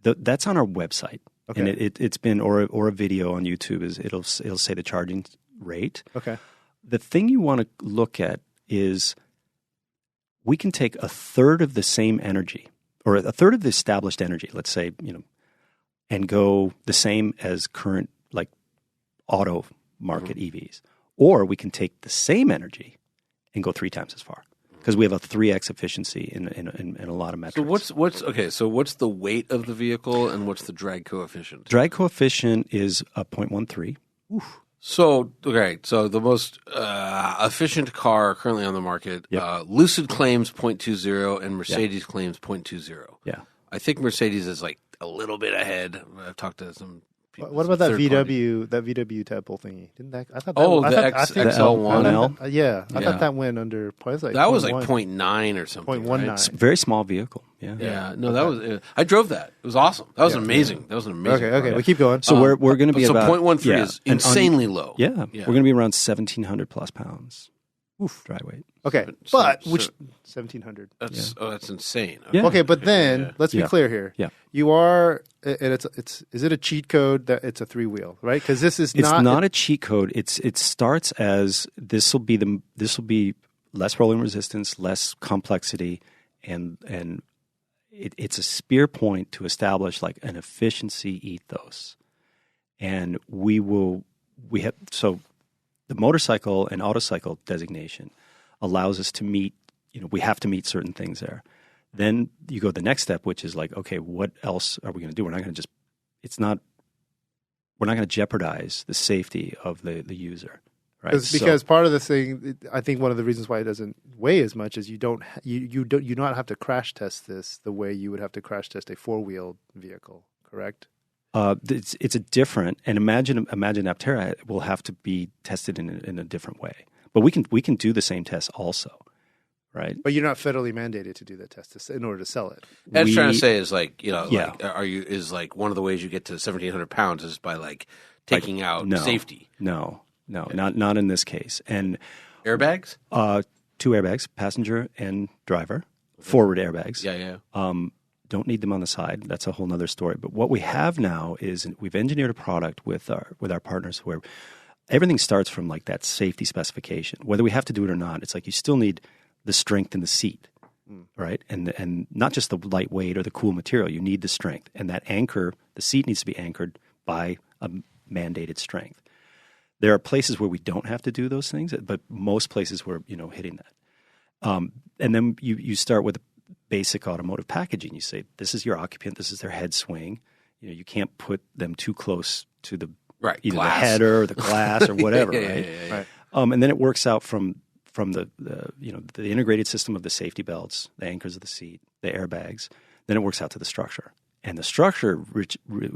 That's on our website. Okay. And it's been or a video on YouTube it'll say the charging rate. Okay. The thing you want to look at is we can take a third of the same energy or a third of the established energy, let's say, and go the same as current like auto market EVs. Or we can take the same energy and go 3 times as far. Because we have a 3x efficiency in a lot of metrics. So what's the weight of the vehicle and what's the drag coefficient? Drag coefficient is a 0.13. Oof. So the most efficient car currently on the market, Lucid claims 0.20 and Mercedes claims 0.20. Yeah, I think Mercedes is like a little bit ahead. I've talked to some. What about that VW tadpole thingy? Didn't that? I thought. XL1L. I thought that went under. That was like 0.9 or something. 0.19. Right? Very small vehicle. Yeah. No, that was. I drove that. It was awesome. That was amesing. Yeah. That was an amazing. Okay. Car. We keep going. So we're going to be about 0.13 is insanely low. Yeah. We're going to be around 1,700 plus pounds. Oof. Dry weight. Okay, but which 1,700? That's insane. Okay, okay, but then let's be clear here. Yeah, you are, and it's. Is it a cheat code that it's a 3-wheel, right? Because this is it's not a cheat code. It starts as this will be less rolling resistance, less complexity, and it's a spear point to establish like an efficiency ethos, and the motorcycle and autocycle designation allows us to meet, we have to meet certain things there. Then you go the next step, which is like, okay, what else are we going to do? We're not going to jeopardize the safety of the user, right? Because part of the thing, I think one of the reasons why it doesn't weigh as much is you don't have to crash test this the way you would have to crash test a 4-wheeled vehicle, correct? It's a different, and imagine Aptera will have to be tested in a different way. But we can do the same test also, right? But you're not federally mandated to do that test in order to sell it. What I'm trying to say is like, is like one of the ways you get to 1,700 pounds is by like taking out safety. No, not in this case. And airbags? 2 airbags, passenger and driver, forward airbags. Yeah. Don't need them on the side. That's a whole nother story. But what we have now is we've engineered a product with our partners where everything starts from like that safety specification. Whether we have to do it or not, it's like you still need the strength in the seat, right? And not just the lightweight or the cool material. You need the strength. And that anchor, the seat needs to be anchored by a mandated strength. There are places where we don't have to do those things, but most places we're hitting that. And then you start with basic automotive packaging. You say, this is your occupant, this is their head swing. You can't put them too close to the either the header or the glass or whatever, right? Right. And then it works out from the integrated system of the safety belts, the anchors of the seat, the airbags. Then it works out to the structure. And the structure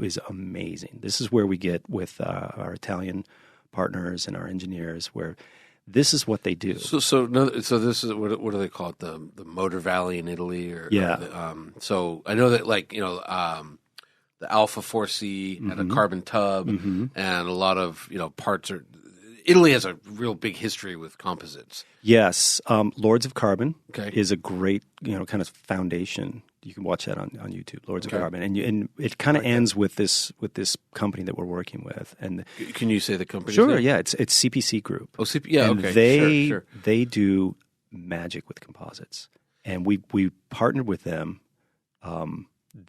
is amazing. This is where we get with our Italian partners and our engineers where this is what they do. So this is what do they call it? The Motor Valley in Italy, so I know that the Alpha 4C and a carbon tub and a lot of parts are. Italy has a real big history with composites. Yes, Lords of Carbon is a great kind of foundation. You can watch that on YouTube, Lords of Carbon, and it kind of ends with this company that we're working with. And can you say the company? Sure, name? yeah, it's CPC Group. Oh, yeah, and okay. They do magic with composites, and we partnered with them.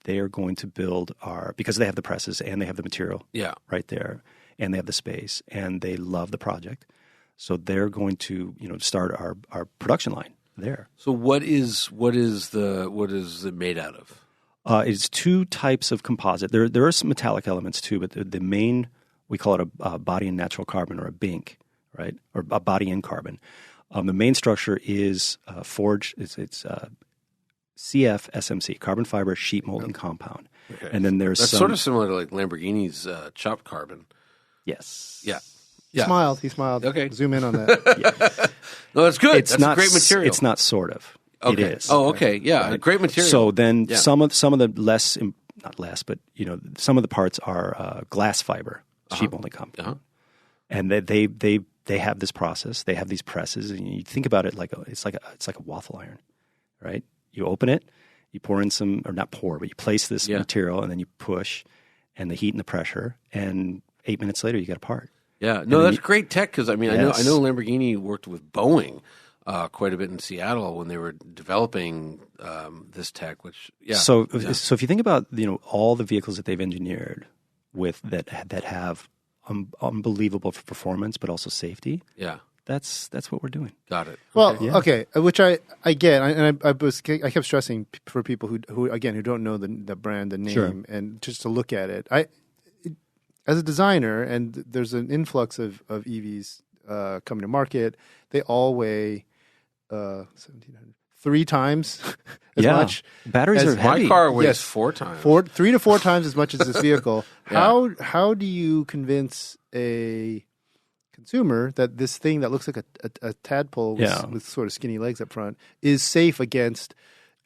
they are going to build because they have the presses and they have the material right there, and they have the space, and they love the project. So they're going to, start our production line there. So what is it made out of? It's two types of composite. There are some metallic elements too, but the main, we call it a body in natural carbon, or a BINC, right? Or a body in carbon. The main structure is forged. It's CFSMC, carbon fiber sheet molding compound. Okay. And then that's sort of similar to like Lamborghini's chopped carbon. Yes. Yeah. He smiled. Okay. Zoom in on that. No, that's good. That's a great material. It's not sort of. Okay. It is. Oh, okay. Yeah, right? Great material. So then some of the less, not less, but some of the parts are glass fiber sheet molding compound, and they have this process. They have these presses, and you think about it it's like a waffle iron, right? You open it, you pour in some, or not pour, but you place this material, and then you push, and the heat and the pressure, and 8 minutes later you get a part. Yeah, no, that's great tech, because I know Lamborghini worked with Boeing quite a bit in Seattle when they were developing this tech. So if you think about all the vehicles that they've engineered with that have unbelievable performance, but also safety. Yeah, that's what we're doing. Got it. Well, okay, which I get, and I kept stressing for people who don't know the brand, the name, and just to look at it. As a designer, and there's an influx of EVs coming to market, they all weigh 1,700. 3 times as much. Batteries are heavy. My car weighs 4 times. 3 to 4 times as much as this vehicle. How do you convince a consumer that this thing that looks like a tadpole with sort of skinny legs up front is safe against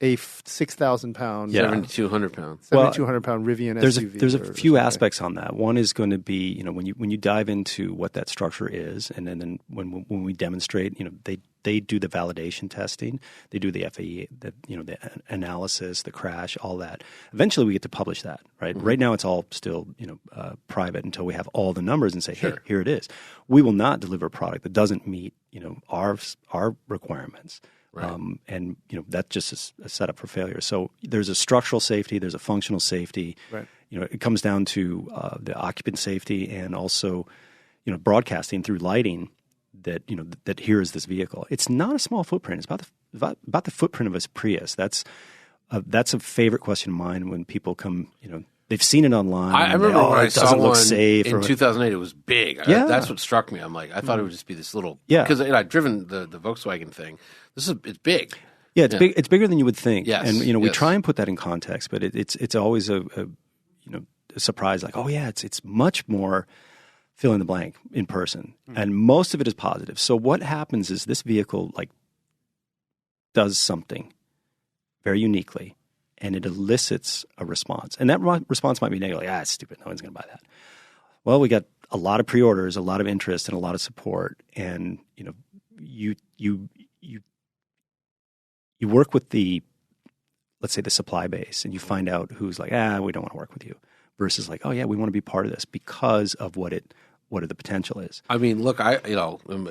a 6,000 pound, 7,200 pound, 7,200 pound Rivian SUV? There's a few aspects on that. One is going to be, when you dive into what that structure is, and then when we demonstrate, they do the validation testing, they do the FAE, the analysis, the crash, all that. Eventually, we get to publish that, right? Mm-hmm. Right now, it's all still private until we have all the numbers and say, hey, here it is. We will not deliver a product that doesn't meet our requirements. Right. And that's just a setup for failure. So there's a structural safety, there's a functional safety. Right. It comes down to the occupant safety, and also broadcasting through lighting that here is this vehicle. It's not a small footprint. It's about the footprint of a Prius. That's a favorite question of mine when people come. They've seen it online. I remember when I saw one safe in 2008. It was big. That's what struck me. I'm like, I thought it would just be this little. Yeah. Because I'd driven the Volkswagen thing. It's big. Yeah, it's big. It's bigger than you would think. Yes. And we try and put that in context, but it's always a surprise. Like, oh yeah, it's much more fill in the blank in person, and most of it is positive. So what happens is this vehicle does something very uniquely, and it elicits a response. And that response might be negative. Like, it's stupid. No one's going to buy that. Well, we got a lot of pre-orders, a lot of interest, and a lot of support. And, you work with let's say the supply base, and you find out who's like, we don't want to work with you, versus like, oh yeah, we want to be part of this because of what the potential is. I mean, look,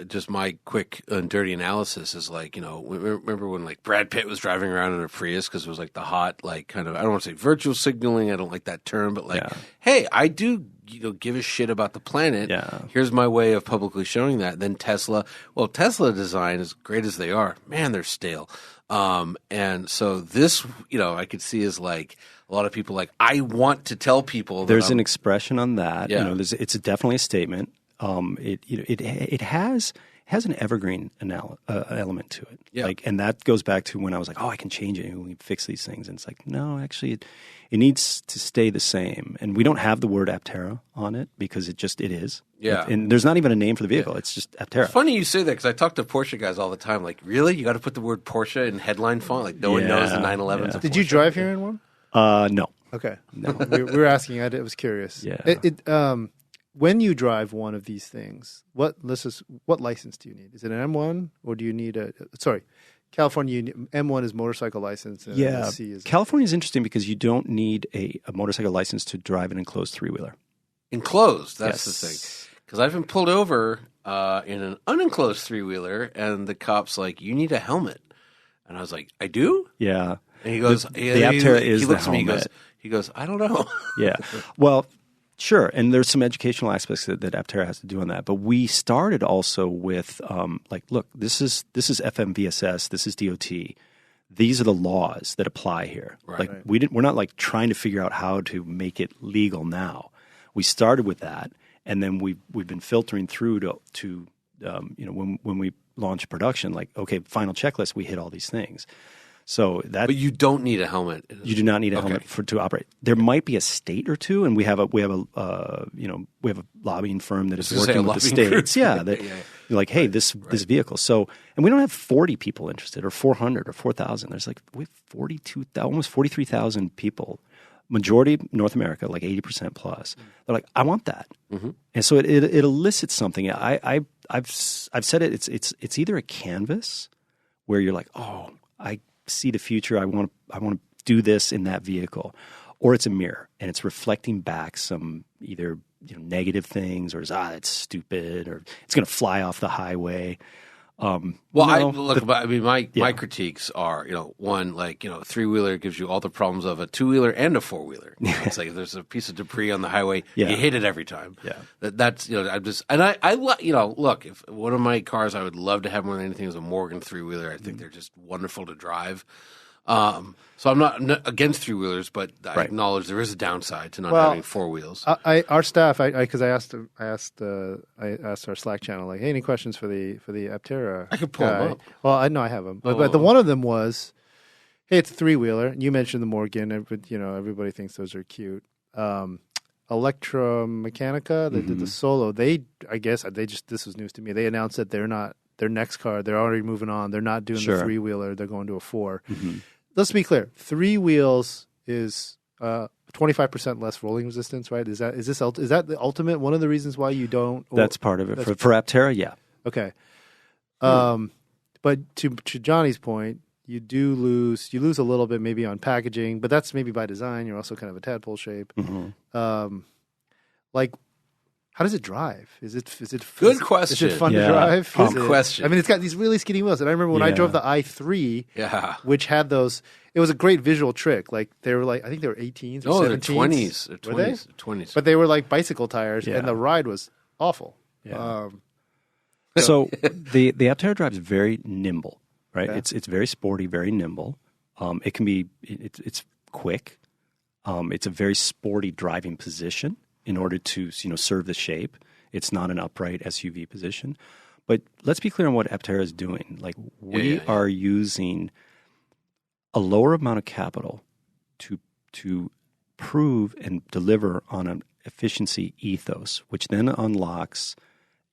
just my quick and dirty analysis is like, remember when like Brad Pitt was driving around in a Prius because it was like the hot, like kind of, I don't want to say virtual signaling. I don't like that term, but like, hey, I do, give a shit about the planet. Yeah. Here's my way of publicly showing that. Then Tesla design, as great as they are, man, they're stale. And so this, I could see as like a lot of people like, I want to tell people. There's an expression on that. Yeah. It's definitely a statement. It has an evergreen element to it. Yeah. And that goes back to when I was like, I can change it and we can fix these things. And it's like, no, actually it needs to stay the same. And we don't have the word Aptera on it because it is. Yeah. And there's not even a name for the vehicle. Yeah. It's just Aptera. It's funny you say that because I talk to Porsche guys all the time. Like, really? You got to put the word Porsche in headline font? Like, no one knows the 911's a Porsche. Did you drive here in one? No. Okay. No. we were asking. I was curious. Yeah. When you drive one of these things, what license do you need? Is it an M1 or do you need California M1 is motorcycle license. And C is California is interesting because you don't need a motorcycle license to drive an enclosed 3-wheeler. Enclosed, that's the thing. Because I've been pulled over in an unenclosed 3-wheeler, and the cop's like, "You need a helmet," and I was like, "I do?" Yeah. And he goes, the Aptera is he the looks at me, helmet. he goes, I don't know. Yeah. Well, sure. And there's some educational aspects that Aptera has to do on that. But we started also with look, this is FMVSS, this is DOT. These are the laws that apply here. Right. We're not like trying to figure out how to make it legal now. We started with that, and then we've been filtering through to when we launch production, like, okay, final checklist, we hit all these things. So that, but you don't need a helmet. You do not need a helmet to operate. There might be a state or two, and we have a lobbying firm that is working with the states. Yeah, you're like, hey, this vehicle. So, and we don't have 40 people interested, or 400, or 4,000. There's like we have almost 43,000 people. Majority North America, like 80% plus. They're like, I want that, and so it elicits something. I've said it. It's either a canvas where you're like, oh, I see the future. I want to do this in that vehicle, or it's a mirror and it's reflecting back some either negative things, or it's stupid, or it's going to fly off the highway. My critiques are, one, like, three-wheeler gives you all the problems of a two-wheeler and a four-wheeler. It's like if there's a piece of debris on the highway, you hit it every time. Yeah. That's, I'm just, and look, if one of my cars I would love to have more than anything is a Morgan three-wheeler. I think they're just wonderful to drive. So I'm not against three-wheelers, but I acknowledge there is a downside to not having four wheels. Our staff, because I asked our Slack channel, like, hey, any questions for the Aptera? I could pull them up. Well, I know I have them, but the one of them was, hey, it's a three-wheeler. You mentioned the Morgan, everybody thinks those are cute. Electromechanica, they did the Solo. This was news to me. They announced that they're not. Their next car, they're already moving on. They're not doing the three-wheeler. They're going to a four. Let's be clear. 3 wheels is 25% less rolling resistance, right? Is that the ultimate? One of the reasons why you don't? That's part of it. For Aptera, yeah. Okay. But to Johnny's point, you lose a little bit maybe on packaging, but that's maybe by design. You're also kind of a tadpole shape. How does it drive? Is it good question? Is it fun to drive? Good question. I mean, it's got these really skinny wheels, and I remember when I drove the i3, which had those. It was a great visual trick. Like they were I think they were 18s or 17s. They're 20s. But they were like bicycle tires, and the ride was awful. Yeah. So the Aptera drive is very nimble, right? Okay. It's very sporty, very nimble. It can be it's quick. It's a very sporty driving position. In order to serve the shape. It's not an upright SUV position. But let's be clear on what Aptera is doing. Like we are using a lower amount of capital to prove and deliver on an efficiency ethos, which then unlocks,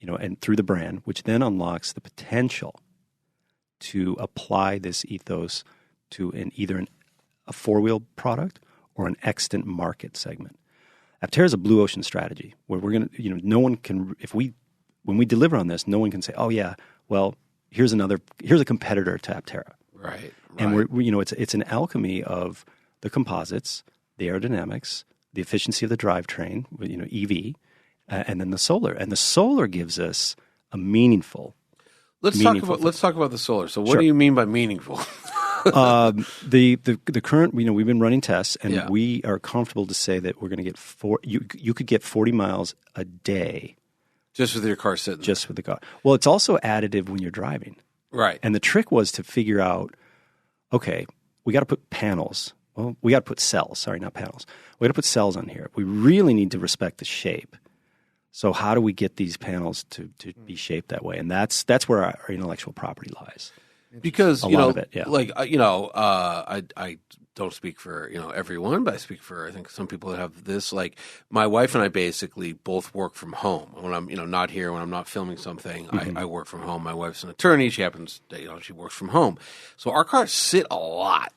and through the brand, which then unlocks the potential to apply this ethos to either a four-wheel product or an extant market segment. Aptera is a blue ocean strategy where we're going to, no one can, when we deliver on this, no one can say, oh yeah, well, here's a competitor to Aptera. Right. And it's an alchemy of the composites, the aerodynamics, the efficiency of the drivetrain, EV, and then the solar. And the solar gives us a meaningful. Let's talk about the solar. So what do you mean by meaningful? The current, we've been running tests, and we are comfortable to say that we're going to get you could get 40 miles a day. Just with your car sitting there. Just with the car. Well, it's also additive when you're driving. Right. And the trick was to figure out, okay, we got to put panels. Well, we got to put cells. Sorry, not panels. We got to put cells on here. We really need to respect the shape. So how do we get these panels to be shaped that way? And that's where our intellectual property lies. Because a lot of it, I don't speak for everyone, but I speak for I think some people that have this. Like my wife and I basically both work from home. When I'm not here, when I'm not filming something, I work from home. My wife's an attorney. She happens she works from home. So our cars sit a lot.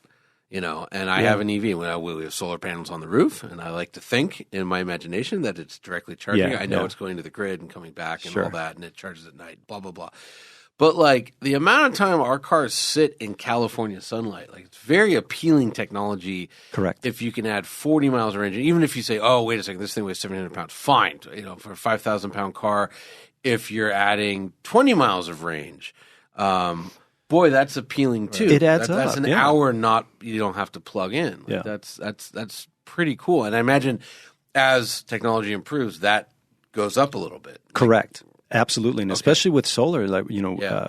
And I have an EV. We have solar panels on the roof, and I like to think in my imagination that it's directly charging. I know it's going to the grid and coming back and all that, and it charges at night. Blah blah blah. But like the amount of time our cars sit in California sunlight, like it's very appealing technology. Correct. If you can add 40 miles of range, even if you say, oh, wait a second, this thing weighs 700 pounds, fine. For a 5,000 pound car, if you're adding 20 miles of range. boy, that's appealing too. It adds That's up, an hour you don't have to plug in. Like, that's pretty cool. And I imagine as technology improves, that goes up a little bit. Correct. Absolutely. And especially with solar, like,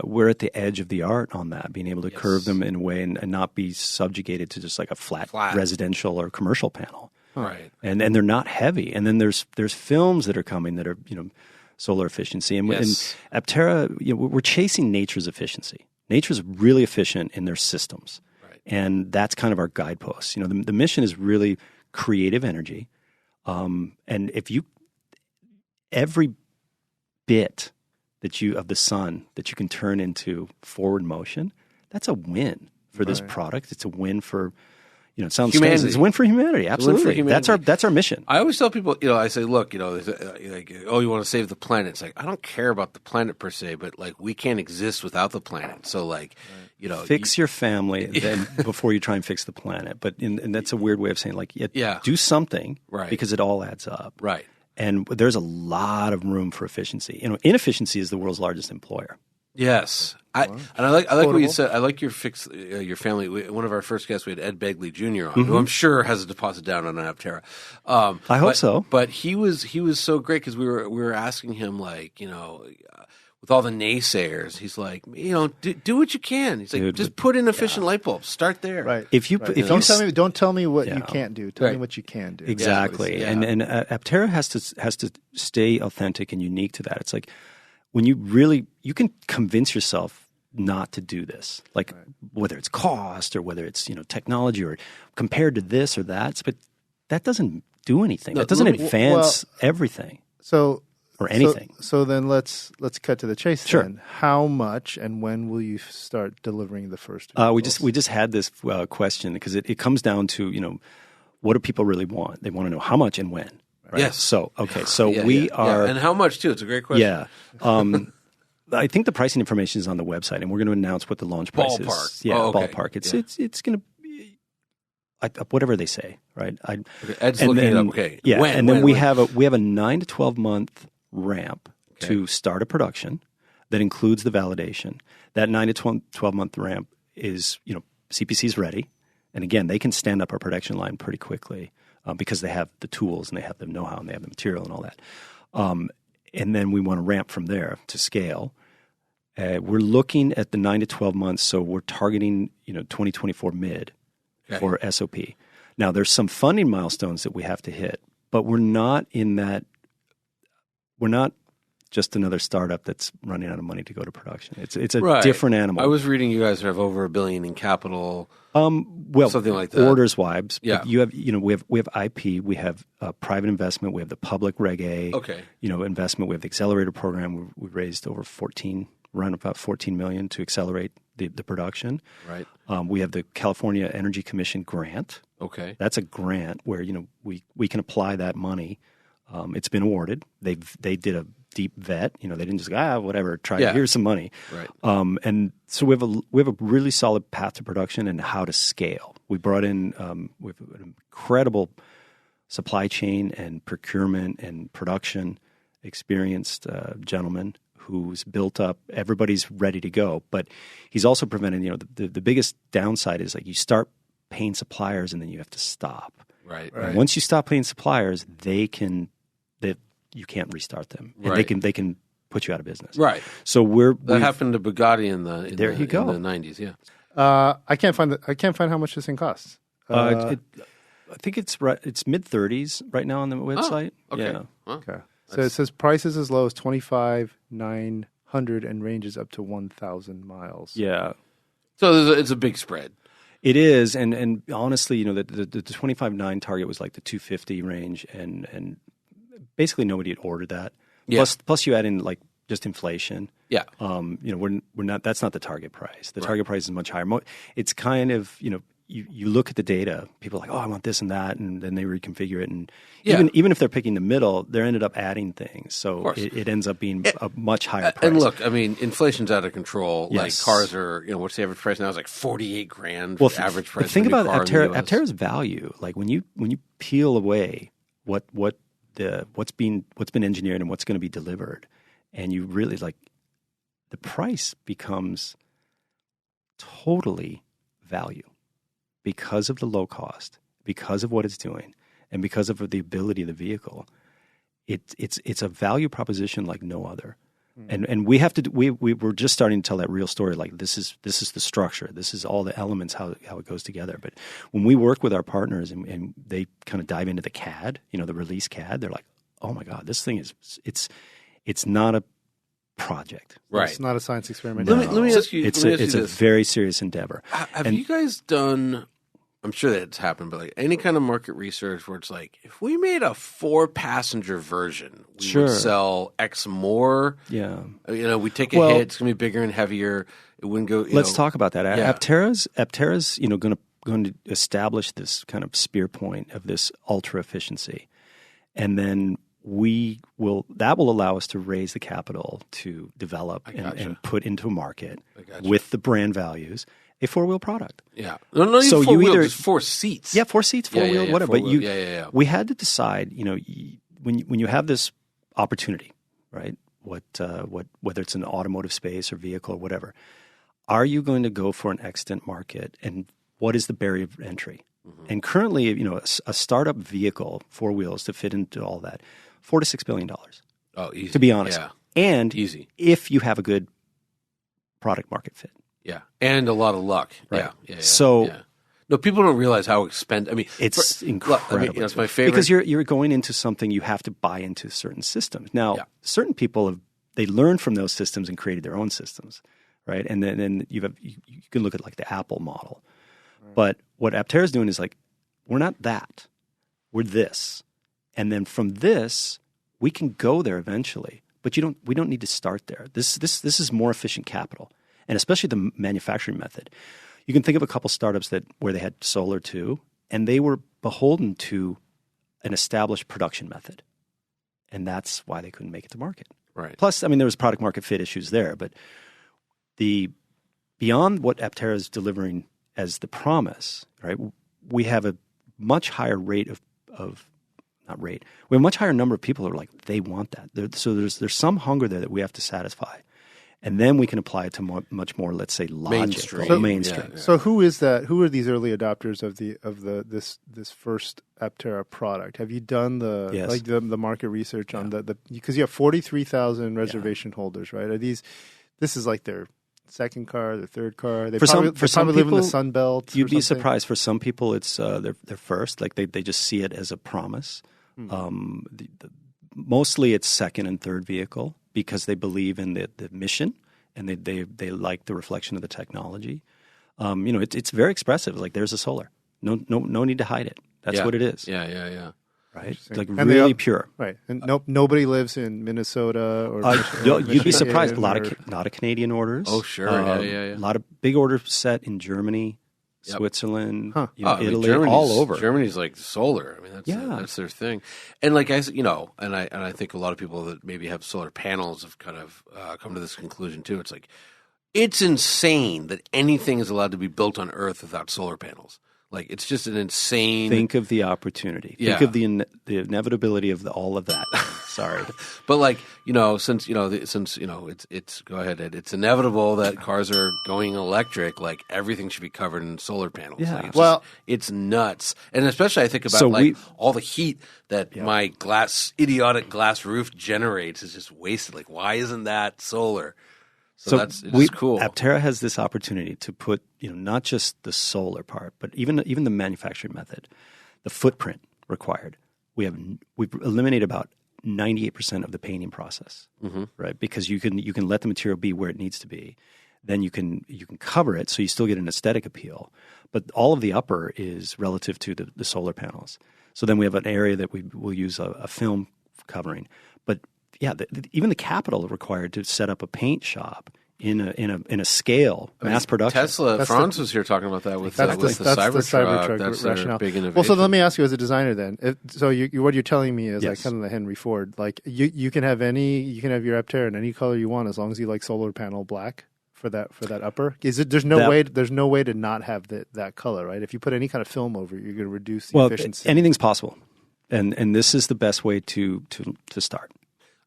we're at the edge of the art on that, being able to curve them in a way and not be subjugated to just like a flat residential or commercial panel. Right. And they're not heavy. And then there's films that are coming that are, solar efficiency. And Aptera, we're chasing nature's efficiency. Nature's really efficient in their systems. Right. And that's kind of our guidepost. The mission is really creative energy. And if every bit of the sun that you can turn into forward motion, that's a win for this product. It's a win for, it sounds strange. It's a win for humanity. Absolutely. That's our mission. I always tell people, I say, look, like, oh, you want to save the planet. It's like, I don't care about the planet per se, but like we can't exist without the planet. So like, fix your family then before you try and fix the planet. But and that's a weird way of saying like, do something because it all adds up. Right. And there's a lot of room for efficiency. Inefficiency is the world's largest employer. Yes, I like what you said. I like your family. One of our first guests, we had Ed Begley Jr. on, who I'm sure has a deposit down on an Aptera. I hope so. But he was so great because we were asking him like, with all the naysayers, he's like, do what you can. He's like, just put in efficient light bulbs. Start there. Right. Don't tell me what you can't do. Tell me what you can do. Exactly. Yeah. And Aptera has to stay authentic and unique to that. It's like when you can convince yourself not to do this, like whether it's cost or whether it's technology or compared to this or that, but that doesn't do anything. That doesn't advance everything. Or anything. So then let's cut to the chase. Sure. Then. How much and when will you start delivering the first? We just had this question because it comes down to what do people really want? They want to know how much and when. Right? Yes. So we are, and how much too. It's a great question. Yeah. I think the pricing information is on the website, and we're going to announce what the launch price is. Yeah, ballpark. It's going to be whatever they say, right? Ed's looking it up. Okay. Yeah, when we have a 9 to 12 month ramp to start a production that includes the validation. That 9 to 12 month ramp is, CPC's ready. And again, they can stand up our production line pretty quickly because they have the tools and they have the know-how and they have the material and all that. And then we want to ramp from there to scale. We're looking at the 9 to 12 months, so we're targeting 2024 mid for SOP. Now, there's some funding milestones that we have to hit, but we're not in that. We're not just another startup that's running out of money to go to production. It's a different animal. I was reading you guys have over $1 billion in capital. Something like that. Orders wise. Yeah. You have we have IP, we have private investment, we have the public Reg A. Investment. We have the accelerator program. We raised over around about $14 million to accelerate the production. Right. We have the California Energy Commission grant. Okay. That's a grant where we can apply that money. It's been awarded. They did a deep vet. They didn't just go, whatever, here's some money. Right. And so we have a really solid path to production and how to scale. We brought in we have an incredible supply chain and procurement and production experienced gentleman who's built up. Everybody's ready to go, but he's also preventing. The biggest downside is like you start paying suppliers and then you have to stop. Right. And once you stop paying suppliers, you can't restart them, and they can put you out of business. Right. So that happened to Bugatti in the 90s. Yeah. I can't find how much this thing costs. I think it's mid-30s right now on the website. Oh, okay. Yeah. Okay. So it says prices as low as $25,900 and ranges up to 1,000 miles. Yeah. So it's a big spread. It is, and honestly, the 25.9 target was like the 250 range, and basically nobody had ordered that. Yeah. Plus you add in like just inflation. Yeah. We're not. That's not the target price. The target price is much higher. It's kind of you look at the data. People are like, oh, I want this and that, and then they reconfigure it. And even if they're picking the middle, they ended up adding things. So it ends up being a much higher price. And look, I mean, inflation's out of control. Yes. Like cars are, what's the average price now? It's like $48,000. Well, average price. Think about Aptera's value. Like when you peel away what's been engineered and what's going to be delivered, and you really like the price becomes totally value because of the low cost, because of what it's doing, and because of the ability of the vehicle. It's a value proposition like no other. And we have to we're just starting to tell that real story. Like this is the structure. This is all the elements, how it goes together. But when we work with our partners and they kind of dive into the CAD, the release CAD, they're like, oh my God, this thing it's not a project. Right. It's not a science experiment. Let me ask you. It's a very serious endeavor. Have you guys done? I'm sure that it's happened, but like any kind of market research where it's like, if we made a 4-passenger version, we would sell X more. Yeah. We take a hit. It's going to be bigger and heavier. It wouldn't go. Let's talk about that. Yeah. Aptera's going to establish this kind of spear point of this ultra efficiency, and then that will allow us to raise the capital to develop and put into a market with the brand values a 4-wheel product. Yeah. No, so 4-wheel, just 4 seats. Yeah, 4 seats, 4-wheel, whatever. But we had to decide, when you have this opportunity, right? Whether it's in the automotive space or vehicle or whatever, are you going to go for an extant market, and what is the barrier of entry? Mm-hmm. And currently, a startup vehicle, 4 wheels to fit into all that, $4 to $6 billion. Oh, easy. To be honest. Yeah. And easy. If you have a good product market fit. Yeah. And a lot of luck. Right. Yeah. So no, people don't realize how expensive. I mean, it's incredible. It's my favorite because you're going into something you have to buy into certain systems. Now, certain people they learned from those systems and created their own systems, right? And then you can look at like the Apple model. Right. But what Aptera is doing is like, we're not that. We're this. And then from this, we can go there eventually. But we don't need to start there. This is more efficient capital. And especially the manufacturing method. You can think of a couple startups where they had solar too, and they were beholden to an established production method. And that's why they couldn't make it to market. Right. Plus, I mean, there was product market fit issues there, but beyond what Aptera is delivering as the promise, right? We have a much higher rate we have a much higher number of people who are like, they want that. So there's some hunger there that we have to satisfy. And then we can apply it to much more, let's say, logic, mainstream. Yeah. So who is that? Who are these early adopters of this first Aptera product? Have you done the market research on the because you have 43,000 reservation holders, right? This is like their second car, their third car. They probably live in the Sun Belt. You'd be surprised. For some people, it's their first. Like they just see it as a promise. Mostly, it's second and third vehicle, because they believe in the mission and they like the reflection of the technology. It's very expressive. Like there's a solar. No need to hide it. That's what it is. Yeah. Right? Like and really pure. Right. And nobody lives in Minnesota or you'd be surprised. A lot of Canadian orders. Oh, sure. Yeah. A lot of big orders set in Germany, Switzerland, Italy, Germany's, all over. Germany's like solar. I mean, that's their thing. And like and I think a lot of people that maybe have solar panels have kind of come to this conclusion too. It's like, it's insane that anything is allowed to be built on Earth without solar panels. Like, it's just an insane. Think of the opportunity. Yeah. Think of the inevitability of all of that. Sorry, but like since it's go ahead, Ed. It's inevitable that cars are going electric. Like everything should be covered in solar panels. Yeah. Like, it's nuts, and especially I think about all the heat that my idiotic glass roof generates is just wasted. Like, why isn't that solar? So that's cool. Aptera has this opportunity to put, not just the solar part, but even the manufacturing method, the footprint required. We've eliminated about 98% of the painting process, right? Because you can let the material be where it needs to be. Then you can cover it so you still get an aesthetic appeal. But all of the upper is relative to the solar panels. So then we have an area that we will use a film covering. But even the capital required to set up a paint shop in a scale, mass production. Tesla, Franz was here talking about that with the Cybertruck. That's rationale. Their big innovation. Well, so let me ask you as a designer then. What you're telling me is like kind of the Henry Ford. Like you can have your Aptera in any color you want as long as you like solar panel black for that upper. There's no way to not have that color, right? If you put any kind of film over it, you're going to reduce the efficiency. Anything's possible, and this is the best way to start.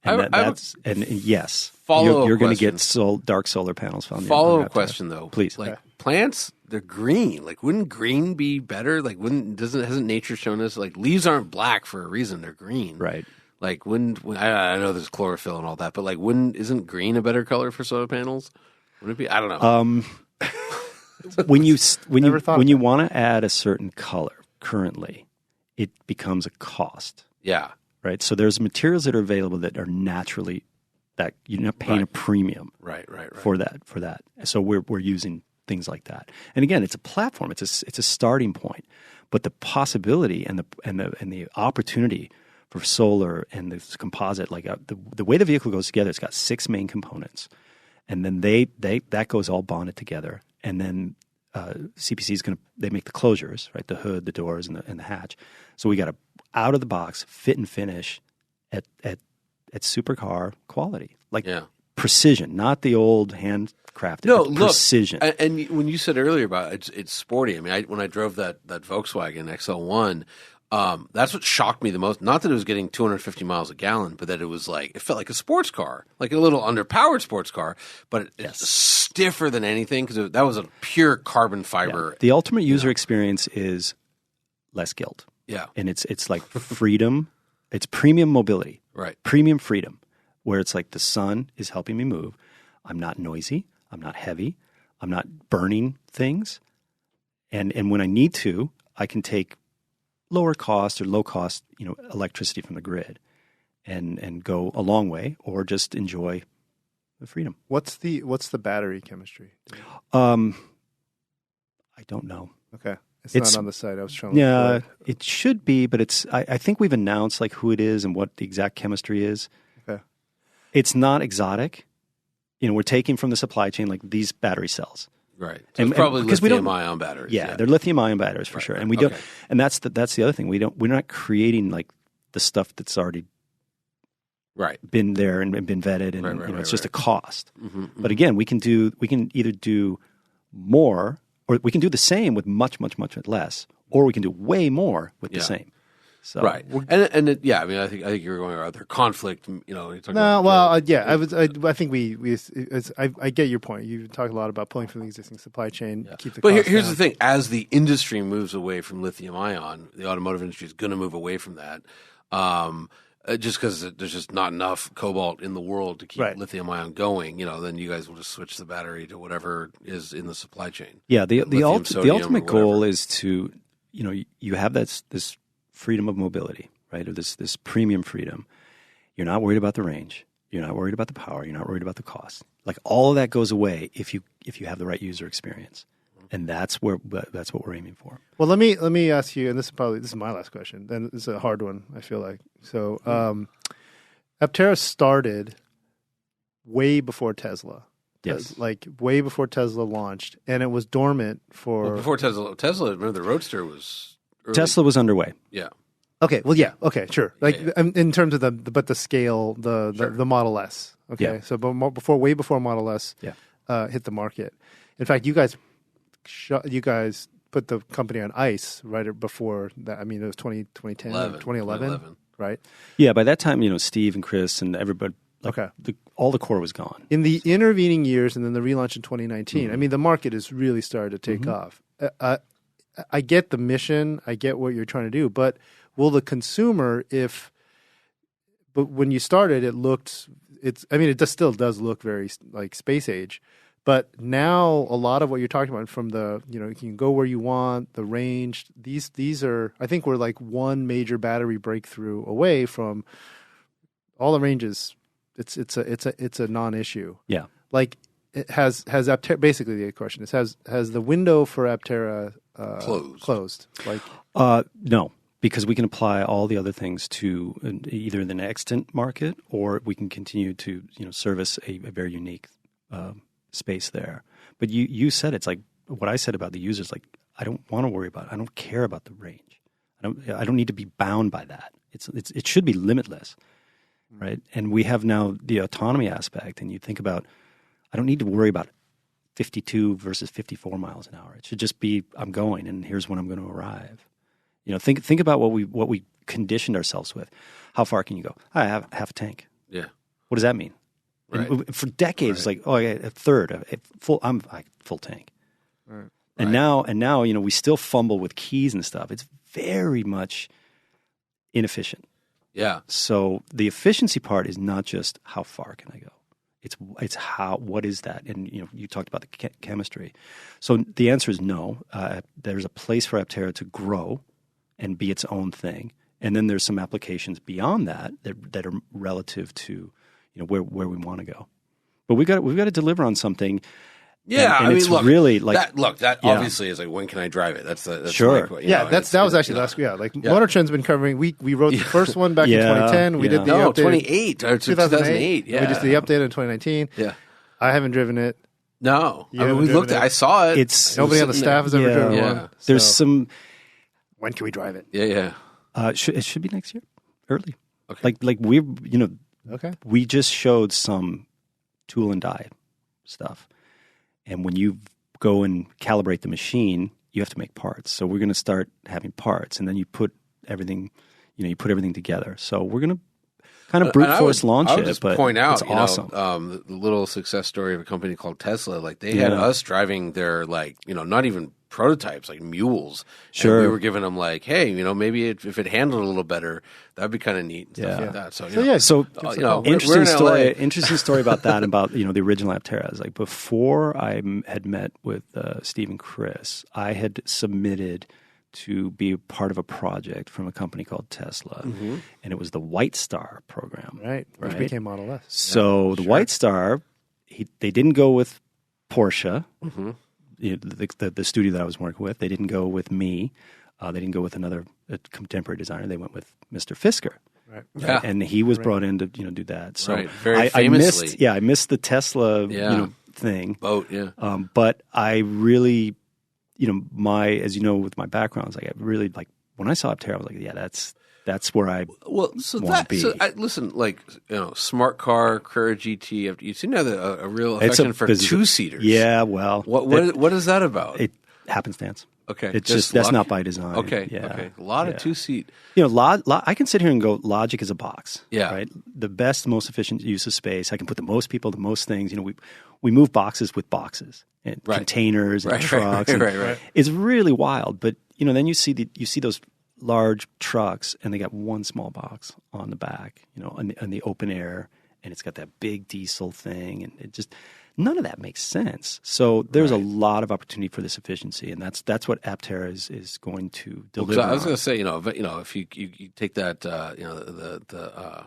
And yes, Follow-up you're going to question. get dark solar panels found. Follow-up question though, please. Like plants, they're green. Like, wouldn't green be better? Like, hasn't nature shown us like leaves aren't black for a reason? They're green, right? Like, I know there's chlorophyll and all that, but like, isn't green a better color for solar panels? Wouldn't it be? I don't know. When you want to add a certain color, currently, it becomes a cost. Yeah. Right. So there's materials that are available that are naturally that you're not paying a premium. Right. For that. So we're using things like that. And again, it's a platform. It's a starting point. But the possibility and the opportunity for solar and this composite, like the way the vehicle goes together, it's got 6 main components, and then that goes all bonded together, and then CPC is they make the closures, right? The hood, the doors, and the hatch. So we got a out of the box fit and finish at supercar quality, like precision, not the old handcrafted. No, precision. Look, and when you said earlier about it's sporty. I mean, when I drove that Volkswagen XL1. That's what shocked me the most. Not that it was getting 250 miles a gallon, but that it felt like a sports car, like a little underpowered sports car, but it's stiffer than anything because that was a pure carbon fiber. Yeah. The ultimate user experience is less guilt. Yeah. And it's like freedom. It's premium mobility. Right. Premium freedom, where it's like the sun is helping me move. I'm not noisy. I'm not heavy. I'm not burning things. And when I need to, I can take lower cost or low cost, electricity from the grid and go a long way, or just enjoy the freedom. What's the battery chemistry? I don't know. Okay. It's not on the site. I was trying to look for it. It should be, but I think we've announced like who it is and what the exact chemistry is. Okay. It's not exotic. We're taking from the supply chain like these battery cells. Right. So it's probably lithium-ion batteries. Yeah, they're lithium-ion batteries for sure. And we don't. And that's the other thing. We're not creating like the stuff that's already been there and been vetted, and it's just a cost. Mm-hmm. But again, we can either do more, or we can do the same with much, much, much less, or we can do way more with the same. So, right, I mean, I think you're going about their conflict. I think I get your point. You talk a lot about pulling from the existing supply chain. Keep the but cost here's down. the thing: as the industry moves away from lithium ion, the automotive industry is going to move away from that. Just because there's just not enough cobalt in the world to keep lithium ion going, then you guys will just switch the battery to whatever is in the supply chain. Yeah, the ultimate goal is to you have this freedom of mobility, right? Or this premium freedom. You're not worried about the range. You're not worried about the power. You're not worried about the cost. Like all of that goes away if you have the right user experience, and that's what we're aiming for. Well, let me ask you, and this is my last question. And it's a hard one, I feel like. So, Aptera started way before Tesla. Yes, like way before Tesla launched, and it was dormant for before Tesla. Remember, the Roadster was. Tesla was underway. Yeah. Okay. Well, yeah. Okay. Sure. Like in terms of the scale, the Model S. Okay. Yeah. So, but way before Model S hit the market. In fact, you guys put the company on ice right before that. I mean, it was 2010, 2011, right? Yeah. By that time, Steve and Chris and everybody. All the core was gone. In the intervening years, and then the relaunch in 2019. I mean, the market has really started to take off. I get the mission. I get what you're trying to do, but will the consumer, but when you started, it still does look very like space age, but now a lot of what you're talking about from you can go where you want, the range, these are, I think we're like one major battery breakthrough away from all the ranges. It's a non-issue. Yeah. Like it has Aptera, basically the question is, has the window for Aptera closed? Like no, because we can apply all the other things to either the extant market, or we can continue to service a very unique space there. But you said it's like what I said about the users. Like I don't want to worry about it. I don't care about the range. I don't need to be bound by that. It should be limitless, right? And we have now the autonomy aspect. And you think about, I don't need to worry about 52 versus 54 miles an hour. It should just be, I'm going, and here's when I'm going to arrive. Think about what we conditioned ourselves with. How far can you go? I have half a tank. Yeah. What does that mean? Right. And for decades, it's like, oh, I got a third, I'm like full tank. Right. And now, you know, we still fumble with keys and stuff. It's very much inefficient. Yeah. So the efficiency part is not just how far can I go. It's what is that? And, you know, you talked about the chemistry. So the answer is no. There's a place for Aptera to grow and be its own thing. And then there's some applications beyond that are relative to, you know, where we want to go. But we've got to deliver on something. Yeah, and I mean, it's look, really like that obviously is like, when can I drive it? That's sure. Like, Yeah, that was actually last. Yeah, like MotorTrend's been covering. We wrote the first one back in 2010. We did the update 2008. Yeah, we just did the update in 2019. Yeah, I haven't driven it. No, I mean, we looked at. I saw it. Nobody on the staff has ever driven one. There's some. When can we drive it? Yeah. It should be next year, early. Okay. Like we, you know, okay. We just showed some tool and die stuff, and when you go and calibrate the machine, you have to make parts. So we're going to start having parts, and then you put everything, together. So we're going to kind of brute force launch it. I would just point out, it's awesome. The little success story of a company called Tesla. Like they had us driving their not even prototypes, like mules. Sure. And we were giving them like, hey, you know, maybe if it handled a little better, that'd be kind of neat and stuff like that. So, interesting story about that, about, you know, the original Aptera is like, before I had met with Steve and Chris, I had submitted to be part of a project from a company called Tesla, and it was the White Star program. Right. Which became Model S. So the White Star, they didn't go with Porsche, the studio that I was working with. They didn't go with me. They didn't go with another contemporary designer. They went with Mr. Fisker. Right. Yeah. And he was brought in to, you know, do that. So very famously. I missed the Tesla thing. Boat, yeah. But I really, you know, as you know, with my background, I was like, I really, like, when I saw Aptera, I was like, yeah, that's where I want to be. Listen, like, you know, smart car, Carrera GT. You seem to have a real affection for two-seaters. Yeah, well, what is that about? It happenstance. Okay, it's just that's not by design. Okay, yeah. Okay, a lot of two-seat. You know, I can sit here and go, logic is a box. Yeah, right. The best, most efficient use of space. I can put the most people, the most things. You know, we move boxes with boxes and containers and trucks. Right. It's really wild, but you know, then you see those large trucks, and they got one small box on the back, you know, on the open air, and it's got that big diesel thing, and it just, none of that makes sense. So there's a lot of opportunity for this efficiency, and that's what Aptera is going to deliver. I was going to say, you know, if you take that, you know, the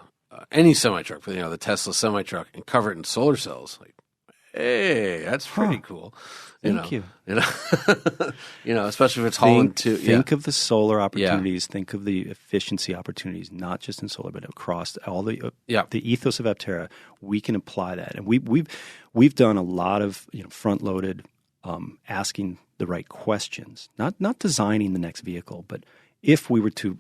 any semi truck, you know, the Tesla semi truck, and cover it in solar cells, like, hey, that's pretty cool. Thank you. You know, you know, especially if it's hauling too. Think of the solar opportunities. Think of the efficiency opportunities, not just in solar, but across all the ethos of Aptera. We can apply that, and we've done a lot of, you know, front loaded, asking the right questions, not designing the next vehicle, but if we were to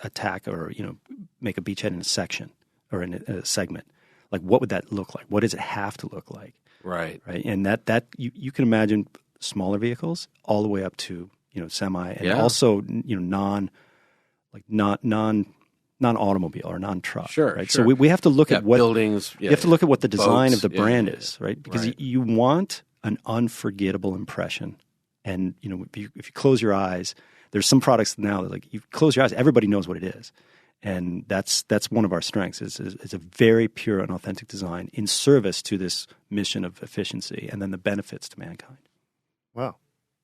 attack or, you know, make a beachhead in a section or in a segment, like, what would that look like? What does it have to look like? Right. And that you can imagine smaller vehicles all the way up to, you know, semi, and also, you know, non-automobile or non-truck. Sure. Right. So we have to look at what buildings. You have to look at what the design of the brand is, right? Because Right. you want an unforgettable impression. And, you know, if you close your eyes, there's some products now that, like, you close your eyes, everybody knows what it is. And that's one of our strengths is a very pure and authentic design in service to this mission of efficiency and then the benefits to mankind. Wow.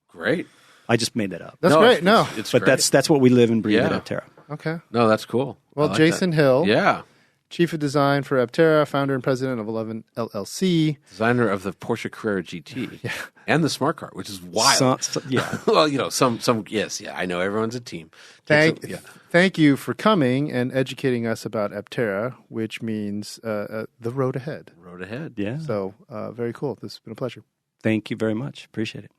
Great. I just made that up. That's great. But great. That's what we live and breathe at Aptera. Okay. No, that's cool. Well, like Jason Hill. Yeah. Chief of Design for Aptera, founder and president of 11 LLC. Designer of the Porsche Carrera GT. And the smart car, which is wild. Well, you know, some yes, I know everyone's a team. Thank you for coming and educating us about Aptera, which means the road ahead. Road ahead. Yeah. So very cool. This has been a pleasure. Thank you very much. Appreciate it.